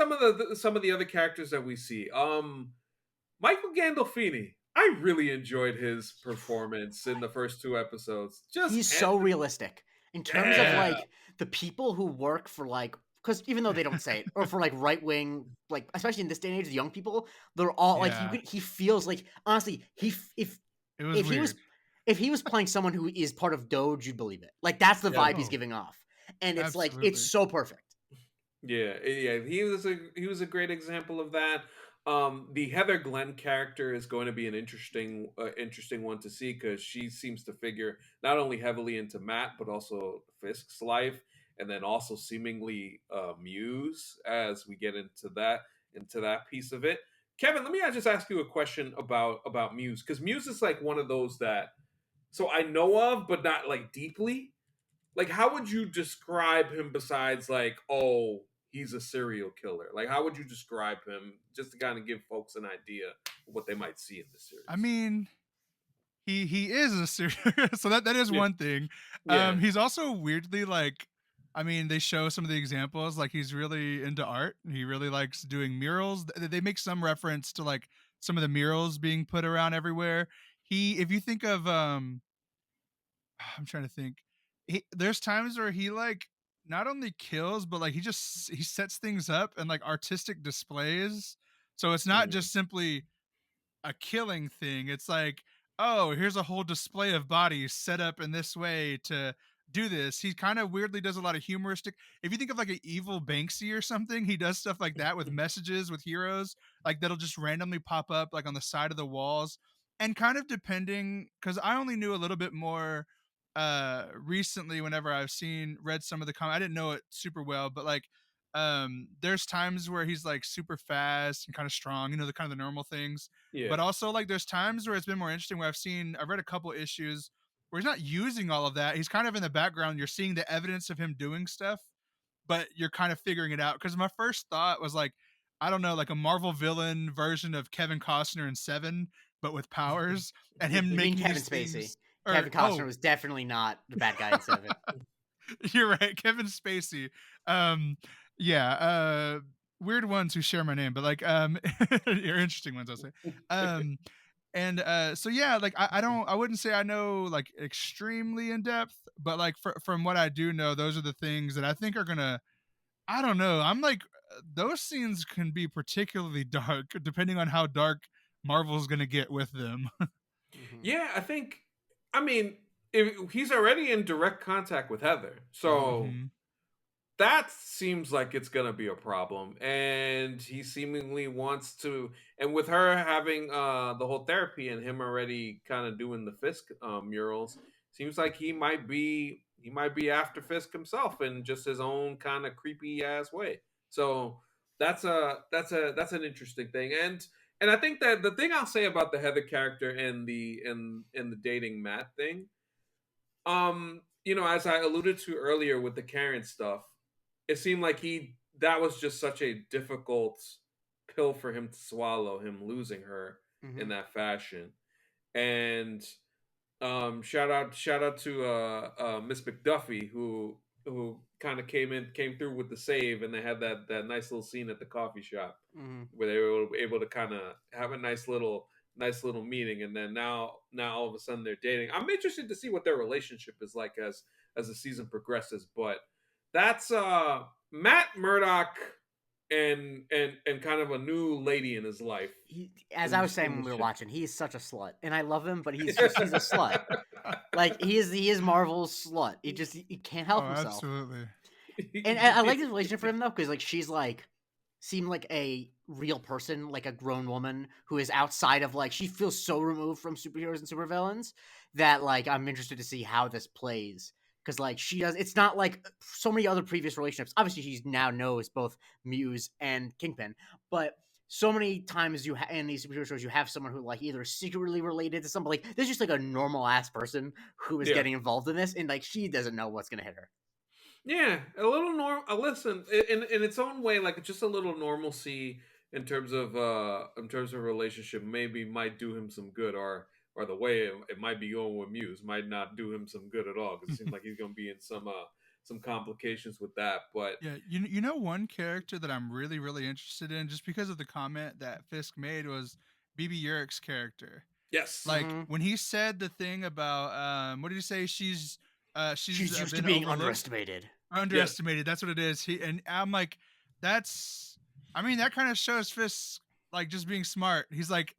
some of the other characters that we see. Michael Gandolfini. I really enjoyed his performance in the first two episodes. Just He's so realistic in terms of yeah, like the people who work for like because even though they don't say it or for like right wing like especially in this day and age the young people they're all like Yeah. he feels like honestly It was if he was weird. if he was playing someone who is part of Doge you'd believe it like that's the yeah, vibe he's Oh, giving off and it's like it's absolutely. so perfect. yeah. He was a great example of that. The Heather Glenn character is going to be an interesting one to see because she seems to figure not only heavily into Matt but also Fisk's life, and then also seemingly Muse as we get into that piece of it. Kevin, let me just ask you a question about Muse because Muse is like one of those that so I know of but not like deeply. Like how would you describe him besides like oh he's a serial killer, like how would you describe him just to kind of give folks an idea of what they might see in the I series? mean, he is a serial so that is Yeah. one thing. Yeah. He's also weirdly like, I mean, they show some of the examples, like he's really into art. He really likes doing murals. They make some reference to like some of the murals being put around everywhere. If you think of I'm trying to think. There's times where he like not only kills, but like he sets things up and like artistic displays. So it's not Mhm. just simply a killing thing. It's like, oh, here's a whole display of bodies set up in this way to do this. He kind of weirdly does a lot of humoristic. If you think of like an evil Banksy or something, he does stuff like that with messages with heroes, like that'll just randomly pop up like on the side of the walls. And kind of depending, because I only knew a little bit more recently whenever I've read some of the comments. I didn't know it super well, but like there's times where he's like super fast and kind of strong, the kind of the normal things, Yeah. but also like there's times where it's been more interesting where I've read a couple issues where he's not using all of that. He's kind of in the background. You're seeing the evidence of him doing stuff, but you're kind of figuring it out. Because my first thought was like, I don't know, like a Marvel villain version of Kevin Costner in Seven, but with powers, and him You mean making Kevin these Spacey? things. Or Kevin Costner was definitely not the bad guy in Seven. you're right, Kevin Spacey. Um, yeah, weird ones who share my name, but like, you're interesting ones, I'll say. Um, and so yeah, like I wouldn't say I know like extremely in depth, but like from what I do know, those are the things that I think are gonna. I don't know. I'm like those scenes can be particularly dark, depending on how dark Marvel's gonna get with them. Mhm. Yeah, I think. I mean, if he's already in direct contact with Heather, Mhm. so hmm that seems like it's gonna be a problem. And he seemingly wants to, and with her having the whole therapy and him already kind of doing the Fisk murals, seems like he might be after Fisk himself in just his own kind of creepy ass way. So that's an interesting thing, and I think that the thing I'll say about the Heather character and the dating Matt thing, as I alluded to earlier with the Karen stuff, it seemed like that was just such a difficult pill for him to swallow, him losing her in that fashion. And shout out to Miss McDuffie who kind of came through with the save, and they had that nice little scene at the coffee shop where they were able to kind of have a nice little meeting, and then now all of a sudden they're dating. I'm interested to see what their relationship is like as the season progresses, but that's Matt Murdock and kind of a new lady in his life. As I was saying when we were watching, he is such a slut, and I love him, but he's a slut. Like he is Marvel's slut. He can't help himself. Absolutely. And I like this relationship for him though, because like she's like seemed like a real person, like a grown woman who is outside of she feels so removed from superheroes and supervillains that like I'm interested to see how this plays. Because she does, it's not like so many other previous relationships. Obviously, she now knows both Muse and Kingpin, but so many times in these superhero shows you have someone who either secretly related to somebody. There's just a normal ass person who is getting involved in this, and she doesn't know what's gonna hit her. Yeah, a little listen, in its own way, just a little normalcy in terms of relationship maybe might do him some good, or the way it might be going with Muse might not do him some good at all, because it seems like he's going to be in some complications with that. But yeah, you know one character that I'm really really interested in, just because of the comment that Fisk made, was BB Urick's character. Yes, when he said the thing about what did he say? She's used to being underestimated. Underestimated. That's what it is. And I'm like, that kind of shows Fisk just being smart. He's like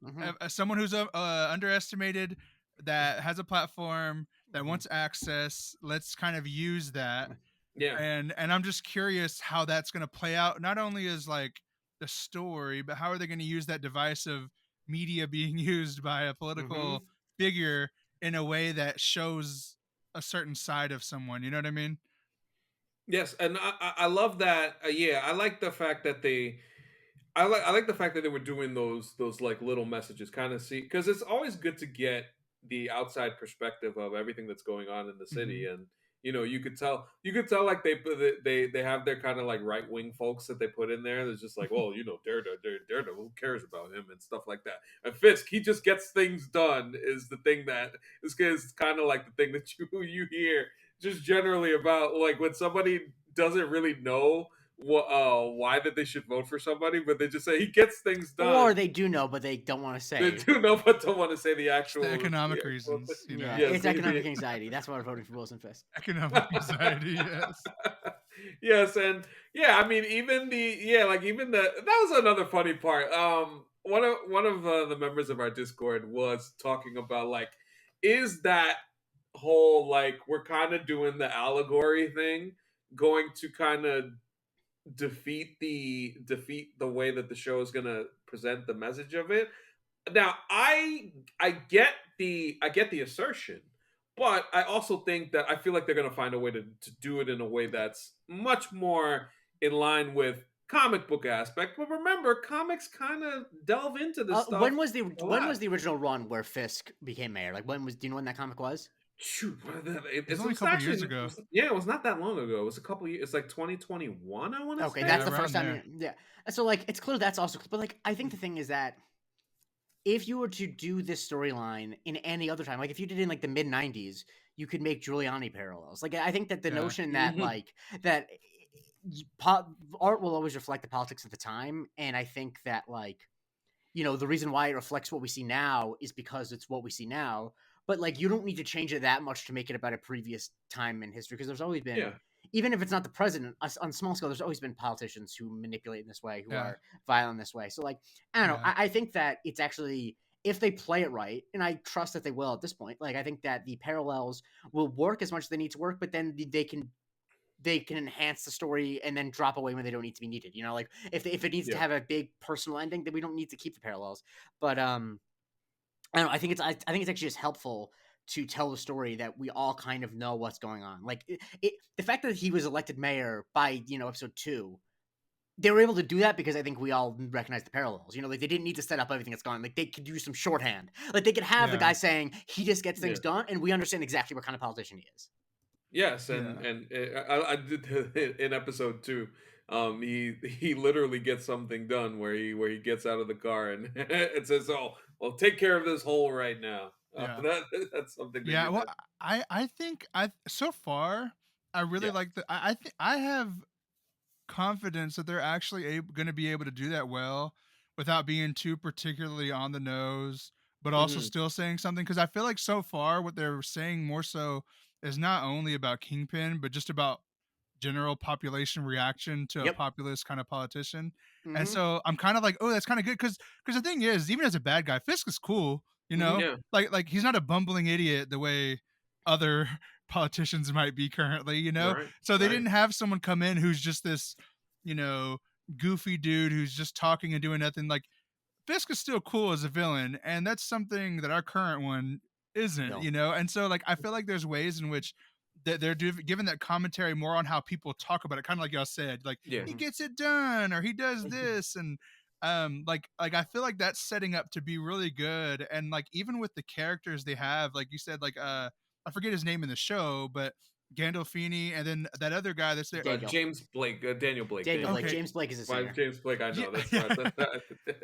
someone who's underestimated, that has a platform, that wants access. Let's kind of use that. Yeah. And I'm just curious how that's going to play out. Not only as the story, but how are they going to use that device of media being used by a political figure in a way that shows a certain side of someone. You know what I mean? Yes, and I love that. I like the fact that I like the fact that they were doing those little messages, kind of see, because it's always good to get the outside perspective of everything that's going on in the city, and you could tell they have their kind of right wing folks that they put in there. There's just well, Daredevil, who cares about him and stuff like that. And Fisk, he just gets things done, is the thing that is kind of the thing that you hear just generally about when somebody doesn't really know why that they should vote for somebody, but they just say he gets things done. Or they do know, but they don't want to say. They do know, but don't want to say the actual economic reasons. Yeah, it's economic anxiety. That's why we're voting for Wilson Fisk. Economic anxiety, yes. Yes, and I mean, that was another funny part. One of the members of our Discord was talking about is that whole we're kind of doing the allegory thing going to kind of defeat the way that the show is going to present the message of it. Now I get the assertion, but I also think that I feel like they're going to find a way to do it in a way that's much more in line with comic book aspect. But remember, comics kind of delve into this stuff. When was the original run where Fisk became mayor? Do you know when that comimic was? Shoot, it's only a couple years ago. It was not that long ago. It was a couple years. It's 2021. I want to say. Okay, that's the first time. Yeah, so it's clear that's also. But I think the thing is that if you were to do this storyline in any other time, if you did it in the mid '90s, you could make Giuliani parallels. I think that the notion that that art will always reflect the politics of the time, and I think that the reason why it reflects what we see now is because it's what we see now. But you don't need to change it that much to make it about a previous time in history, because there's always been, even if it's not the president, on a small scale, there's always been politicians who manipulate in this way, who are violent in this way. So I don't know. I think that it's actually, if they play it right, and I trust that they will at this point, I think that the parallels will work as much as they need to work, but then they can enhance the story and then drop away when they don't need to be needed. If it needs to have a big personal ending, then we don't need to keep the parallels. But I don't know. I think it's actually just helpful to tell the story that we all kind of know what's going on. The fact that he was elected mayor by episode 2 they were able to do that because I think we all recognize the parallels. Like they didn't need to set up everything that's gone. Like they could use some shorthand. Like they could have the Yeah. guy saying he just gets things Yeah. done, and we understand exactly what kind of politician he is. Yes, Yeah. and I did in episode 2. He literally gets something done where he gets out of the car and it says, "Oh, well, take care of this hole right now." Yeah. That's something. They Yeah, did well, that. I think so far I really Yeah. like the I think I have confidence that they're actually going to be able to do that well without being too particularly on the nose, but also Mhm. still saying something. Because I feel like so far what they're saying more so is not only about Kingpin, but just about general population reaction to a Yep. populist kind of politician. And Mm-hmm. so I'm kind of like, oh, that's kind of good because the thing is, even as a bad guy, Fisk is cool, Mm-hmm. Yeah. like he's not a bumbling idiot the way other politicians might be currently, Right. so they Right. didn't have someone come in who's just this, you know, goofy dude who's just talking and doing nothing. Like Fisk is still cool as a villain, and that's something that our current one isn't, No. And so, like, I feel like there's ways in which they're giving that commentary more on how people talk about it, kind of like y'all said, like Yeah. he gets it done or he does this, and like I feel like that's setting up to be really good, and like even with the characters they have, like you said, like I forget his name in the show, but Gandolfini, and then that other guy that's there. Daniel. James Blake, Daniel Blake. Daniel Blake. Okay, James Blake is a Why singer. James Blake? I know that's not.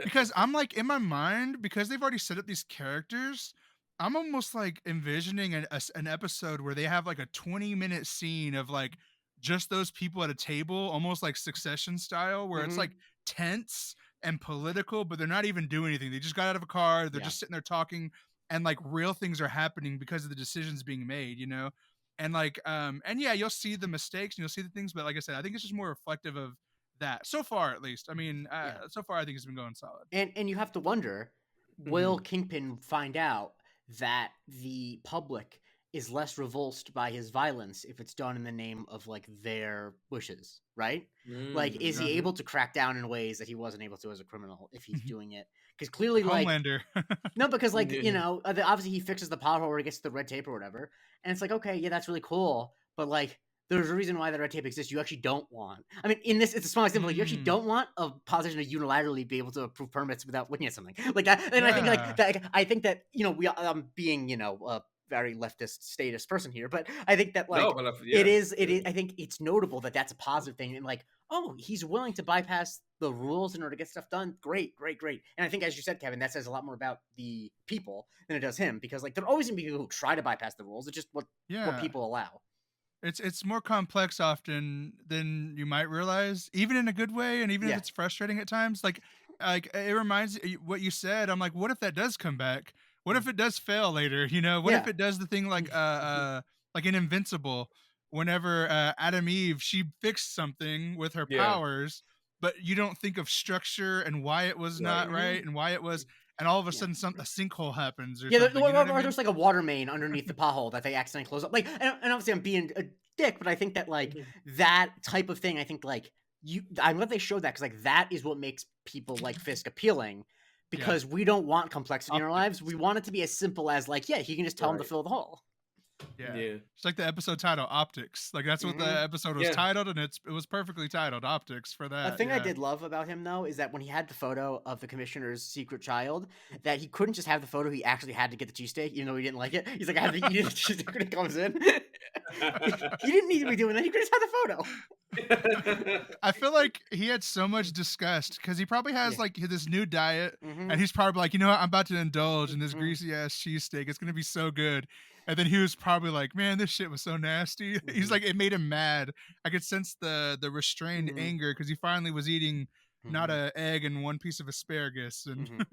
Because I'm like in my mind, because they've already set up these characters, I'm almost like envisioning an episode where they have like a 20-minute scene of like just those people at a table, almost like Succession style, where it's Mhm. like tense and political, but they're not even doing anything. They just got out of a car, they're Yeah. just sitting there talking, and like real things are happening because of the decisions being made. And like and yeah, you'll see the mistakes and you'll see the things, but like I said, I think it's just more reflective of that so far, at least. I mean, Yeah. so far I think it's been going solid. And you have to wonder, will Kingpin find out that the public is less revulsed by his violence if it's done in the name of like their wishes, right? Like, is he Mhm. able to crack down in ways that he wasn't able to as a criminal if he's doing it? Because clearly, like, Homelander. no, because like Yeah. obviously he fixes the pothole where he gets the red tape or whatever, and it's like, okay, yeah, that's really cool, but like there's a reason why the red tape exists. You actually don't want. I mean, in this, it's a small example. You actually Mm. don't want a politician to unilaterally be able to approve permits without looking at something like that. And I think Yeah. like that. I think that we being a very leftist statist person here, but I think that like No, but it is. I think it's notable that that's a positive thing, and like, oh, he's willing to bypass the rules in order to get stuff done. Great, great, great. And I think, as you said, Kevin, that says a lot more about the people than it does him, because like there are always gonna be people who try to bypass the rules. It's just what people allow. It's more complex often than you might realize, even in a good way, and even if Yeah. it's frustrating at times. Like it reminds what you said. I'm like, what if that does come back? What if it does fail later? What if Yeah. it does the thing like in Invincible, whenever Adam Eve, she fixed something with her Yeah. powers, but you don't think of structure and why it was not Right. right and why it was, and all of a Yeah. sudden a sinkhole happens or Yeah, something. You know what I or mean? there's like a water main underneath the pothole that they accidentally close up. Like, and obviously I'm being a dick, but I think that like that type of thing, I think like I'm glad they showed that, because like that is what makes people like Fisk appealing, because we don't want complexity in our lives. We want it to be as simple as like, yeah, he can just tell him to Right. fill the hole. Yeah. Yeah. It's like the episode title, Optics. Like that's what the Mhm. episode was Yeah. titled, and it was perfectly titled Optics for A that. thing I yeah. did love about him, though, is that when he had the photo of the commissioner's secret child, that he couldn't just have the photo. He actually had to get the cheesesteak, even though he didn't like it. He's like, I had to eat it. The cheesesteak when it comes in. He didn't need to be doing that. He could just have the photo. I feel like he had so much disgust because he probably has Yeah. like this new diet, Mhm. and he's probably like, you know what, I'm about to indulge in this Mhm. greasy ass cheesesteak. It's gonna be so good. And then he was probably like, man, this shit was so nasty. He's Mhm. like, it made him mad. I could sense the restrained Mhm. anger because he finally was eating not Mhm. a egg and one piece of asparagus. And Mhm.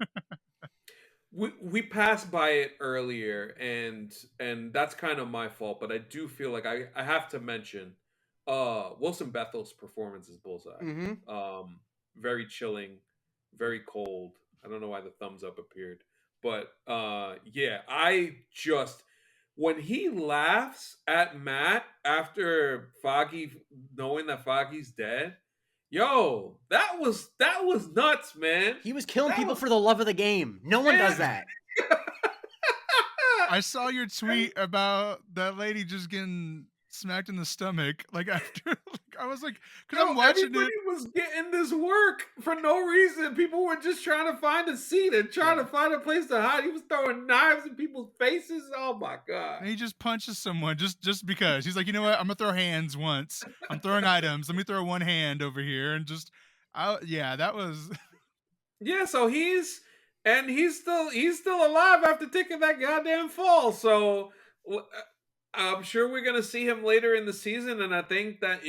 We passed by it earlier, and that's kind of my fault, but I do feel like I have to mention Wilson Bethel's performance as Bullseye. Mhm. Very chilling, very cold. I don't know why the thumbs up appeared, but yeah, I just, when he laughs at Matt after Foggy, knowing that Foggy's dead, yo, that was nuts, man. He was killing That people was- for the love of the game. No one does Yeah. that. I saw your tweet about that lady just getting smacked in the stomach, like after like I was like, because Yo, I'm watching everybody it. was getting this work for no reason. People were just trying to find a seat and trying to find a place to hide. He was throwing knives in people's faces. Oh my god! And he just punches someone just because. He's like, you know what? I'm gonna throw hands once. I'm throwing items. Let me throw one hand over here and just. Yeah, that was. Yeah, so he's still alive after taking that goddamn fall. So I'm sure we're gonna see him later in the season, and I think that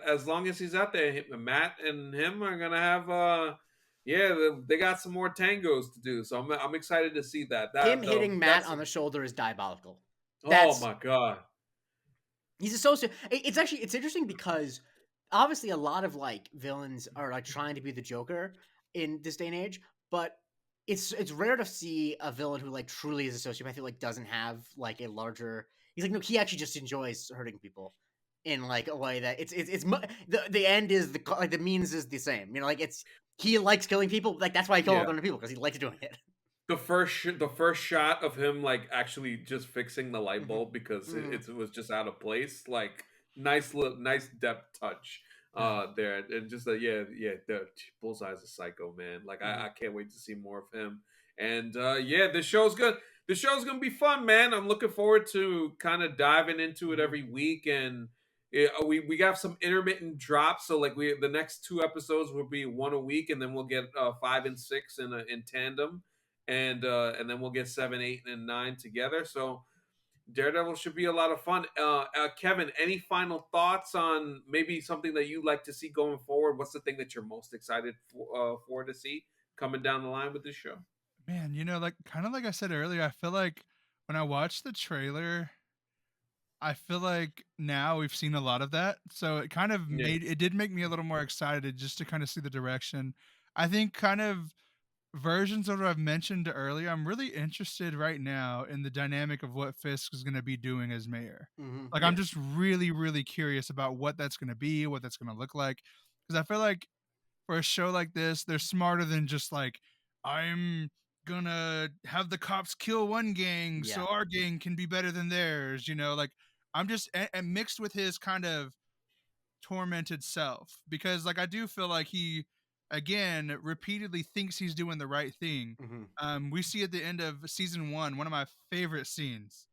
as long as he's out there, Matt and him are gonna have they got some more tangos to do. So I'm excited to see that. Him hitting Matt That's on the shoulder is diabolical. oh my god. He's a socio. It's interesting because obviously a lot of like villains are like trying to be the Joker in this day and age, but it's rare to see a villain who like truly is a sociopath who like doesn't have like a larger. He's like no, he actually just enjoys hurting people in like a way that the end is the means is the same. You know, like he likes killing people. Like that's why he kills other people because he likes doing it. The first shot of him like actually just fixing the light bulb because it was just out of place. Like nice depth touch there, and just the Bullseye's a psycho, man. Like I can't wait to see more of him. And this show's good. The show's gonna be fun, man. I'm looking forward to kind of diving into it every week, and we got some intermittent drops. So like the next 2 episodes will be one a week, and then we'll get 5 and 6 in tandem, and then we'll get 7, 8, and 9 together. So Daredevil should be a lot of fun. Kevin, any final thoughts on maybe something that you'd like to see going forward? What's the thing that you're most excited for to see coming down the line with this show? Man, like kind of like I said earlier, I feel like when I watched the trailer, I feel like now we've seen a lot of that. So it kind of did make me a little more excited just to kind of see the direction. I think kind of versions of what I've mentioned earlier, I'm really interested right now in the dynamic of what Fisk is going to be doing as mayor. Like, I'm just really, really curious about what that's going to be, what that's going to look like. Because I feel like for a show like this, they're smarter than just like, I'm gonna have the cops kill one gang so our gang can be better than theirs, like I'm just and mixed with his kind of tormented self, because like I do feel like he again repeatedly thinks he's doing the right thing. We see at the end of season one of my favorite scenes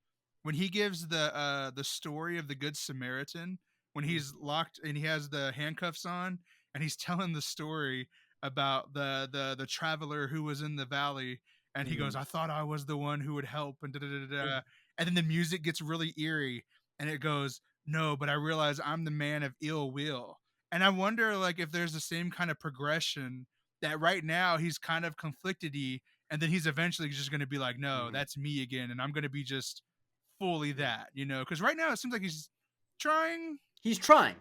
when he gives the story of the Good Samaritan, when he's locked and he has the handcuffs on and he's telling the story about the traveler who was in the valley, and he goes, I thought I was the one who would help, and and then the music gets really eerie and it goes, no, but I realize I'm the man of ill will. And I wonder like if there's the same kind of progression, that right now he's kind of conflicted-y, and then he's eventually just going to be like, no, that's me again, and I'm going to be just fully that, because right now it seems like he's trying. He's trying.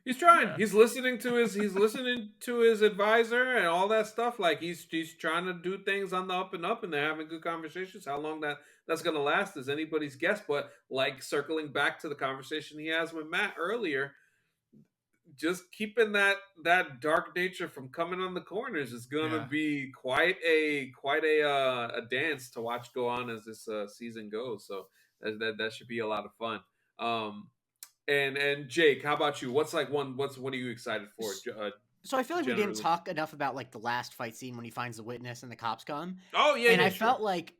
He's listening to his advisor and all that stuff. Like he's trying to do things on the up and up, and they're having good conversations. How long that's gonna last is anybody's guess. But like circling back to the conversation he has with Matt earlier, just keeping that dark nature from coming on the corners is gonna be quite a dance to watch go on as this season goes. So that should be a lot of fun. And Jake, how about you? What are you excited for? So I feel like we didn't talk enough about like the last fight scene when he finds the witness and the cops come. Oh yeah, and I felt like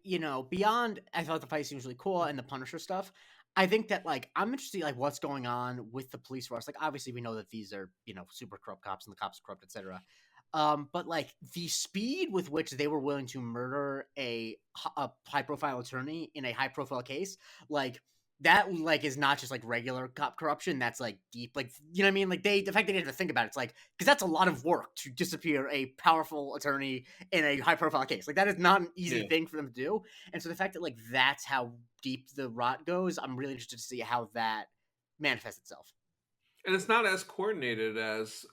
beyond, I thought the fight scene was really cool and the Punisher stuff. I think that like I'm interested like what's going on with the police force. Like obviously we know that these are super corrupt cops and the cops are corrupt, etc. But like the speed with which they were willing to murder a high profile attorney in a high profile case, like that like is not just like regular cop corruption. That's like deep, like you know what I mean. Like the fact they didn't have to think about it's like because that's a lot of work to disappear a powerful attorney in a high profile case. Like that is not an easy thing for them to do. And so the fact that like that's how deep the rot goes, I'm really interested to see how that manifests itself. And it's not as coordinated as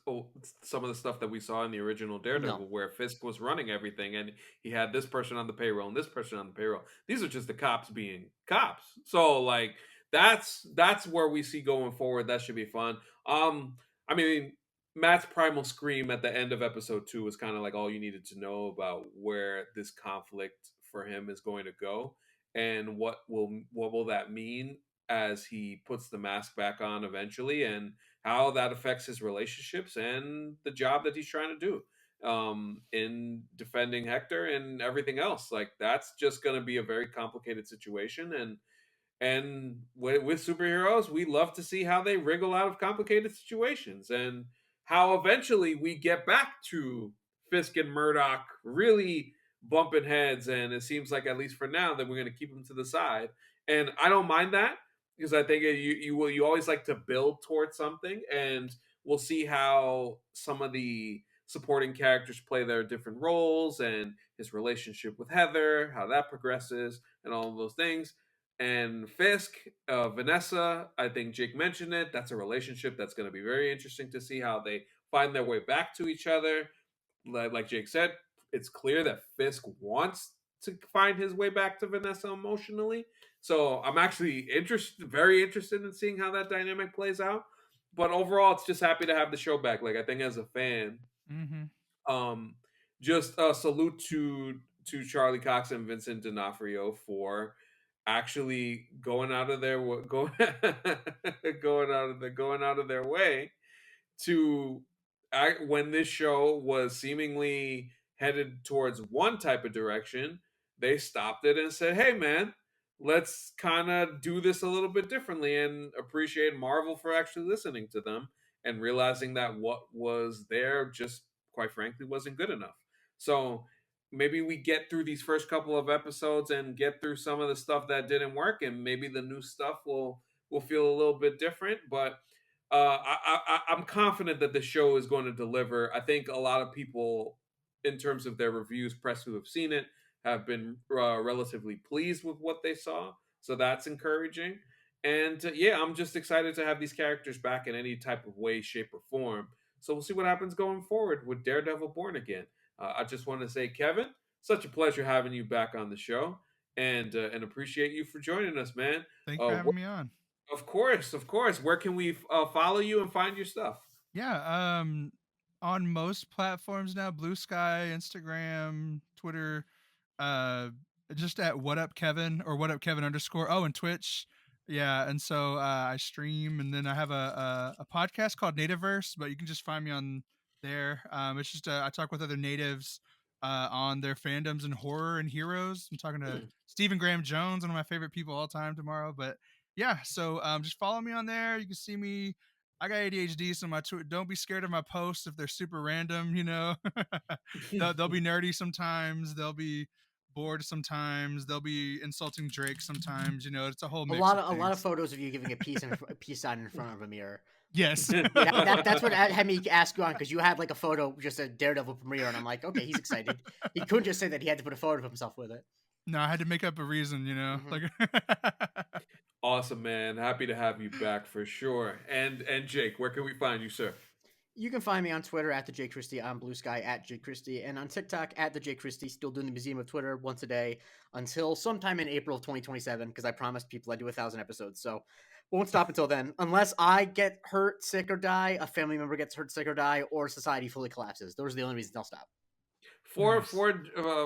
some of the stuff that we saw in the original Daredevil, where Fisk was running everything and he had this person on the payroll and this person on the payroll. These are just the cops being cops. So like that's where we see going forward. That should be fun. I mean, Matt's primal scream at the end of episode 2 was kind of like all you needed to know about where this conflict for him is going to go, and what will that mean as he puts the mask back on eventually, and how that affects his relationships and the job that he's trying to do in defending Hector and everything else. Like that's just going to be a very complicated situation, and with superheroes, we love to see how they wriggle out of complicated situations and how eventually we get back to Fisk and Murdoch really bumping heads. And it seems like, at least for now, that we're going to keep them to the side. And I don't mind that because I think you always like to build towards something, and we'll see how some of the supporting characters play their different roles and his relationship with Heather, how that progresses, and all of those things. And Fisk, Vanessa, I think Jake mentioned it. That's a relationship that's going to be very interesting to see how they find their way back to each other. Like Jake said, it's clear that Fisk wants to find his way back to Vanessa emotionally. So I'm actually very interested in seeing how that dynamic plays out. But overall, it's just happy to have the show back. Like I think as a fan, um, just a salute to Charlie Cox and Vincent D'Onofrio for actually going out of their going out of their way to when this show was seemingly headed towards one type of direction, they stopped it and said, "Hey, man, let's kind of do this a little bit differently," and appreciate Marvel for actually listening to them and realizing that what was there just quite frankly wasn't good enough. So maybe we get through these first couple of episodes and get through some of the stuff that didn't work, and maybe the new stuff will feel a little bit different. But I'm confident that the show is going to deliver. I think a lot of people, in terms of their reviews, press who have seen it, have been relatively pleased with what they saw. So that's encouraging. And yeah, I'm just excited to have these characters back in any type of way, shape, or form. So we'll see what happens going forward with Daredevil Born Again. I just want to say, Kevin, such a pleasure having you back on the show, and appreciate you for joining us, man. Thank you for having me on. Of course, of course. Where can we follow you and find your stuff? Yeah, on most platforms now, Blue Sky, Instagram, Twitter, uh, just at What Up Kevin or What Up Kevin _. Oh, and Twitch. Yeah, and so I stream, and then I have a podcast called Nativeverse, but you can just find me on there. It's just I talk with other natives on their fandoms and horror and heroes. I'm talking to Stephen Graham Jones, one of my favorite people all time, tomorrow. But yeah, so just follow me on there. You can see me. I got ADHD, so don't be scared of my posts if they're super random. They'll be nerdy sometimes. They'll be bored sometimes. They'll be insulting Drake sometimes. It's a whole mix. A lot of photos of you giving a peace sign in front of a mirror. Yes. That's what had me ask you on, because you had like a photo, just a Daredevil premiere, and I'm like, okay, he's excited. He couldn't just say that he had to put a photo of himself with it. No, I had to make up a reason, like. Awesome, man. Happy to have you back for sure. And Jake, where can we find you, sir? You can find me on Twitter at the Jake Christie, on Blue Sky at Jake Christie, and on TikTok at the Jake Christie. Still doing the Museum of Twitter once a day until sometime in April of 2027, because I promised people I'd do 1,000 episodes. So won't stop until then, unless I get hurt, sick, or die, a family member gets hurt, sick, or die, or society fully collapses. Those are the only reasons I'll stop. For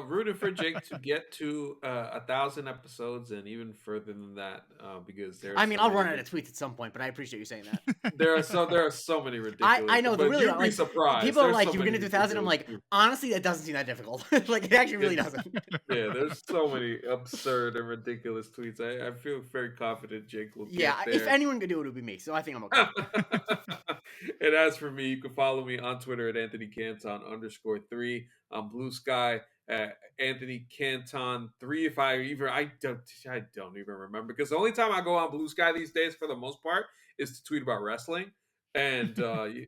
rooting for Jake to get to 1,000 episodes and even further than that, because there's. I'll run out of tweets at some point, but I appreciate you saying that. there are so many ridiculous. I know, but really, you'd be surprised. People are like, "You're gonna do 1,000." I'm like, honestly, that doesn't seem that difficult. Like, it actually really doesn't. Yeah, there's so many absurd and ridiculous tweets. I feel very confident Jake will. Yeah, get there. If anyone could do it, it would be me. So I think I'm okay. And as for me, you can follow me on Twitter at Anthony Canton _3. On Blue Sky at Anthony Canton 3. If I don't even remember, because the only time I go on Blue Sky these days, for the most part, is to tweet about wrestling, and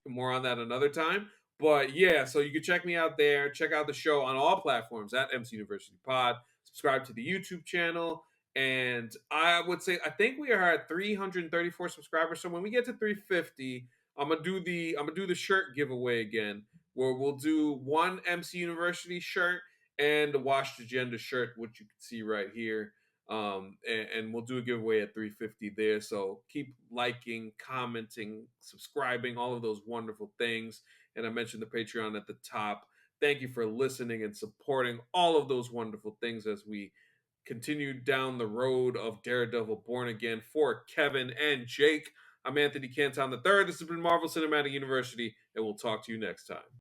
more on that another time. But yeah, so you can check me out there. Check out the show on all platforms at MC University Pod. Subscribe to the YouTube channel. And I would say, I think we are at 334 subscribers. So when we get to 350, I'm gonna do the shirt giveaway again, where we'll do one MC University shirt and a Wash the Gender shirt, which you can see right here. And we'll do a giveaway at 350 there. So keep liking, commenting, subscribing, all of those wonderful things. And I mentioned the Patreon at the top. Thank you for listening and supporting all of those wonderful things as we continue down the road of Daredevil Born Again. For Kevin and Jake, I'm Anthony Canton III. This has been Marvel Cinematic University, and we'll talk to you next time.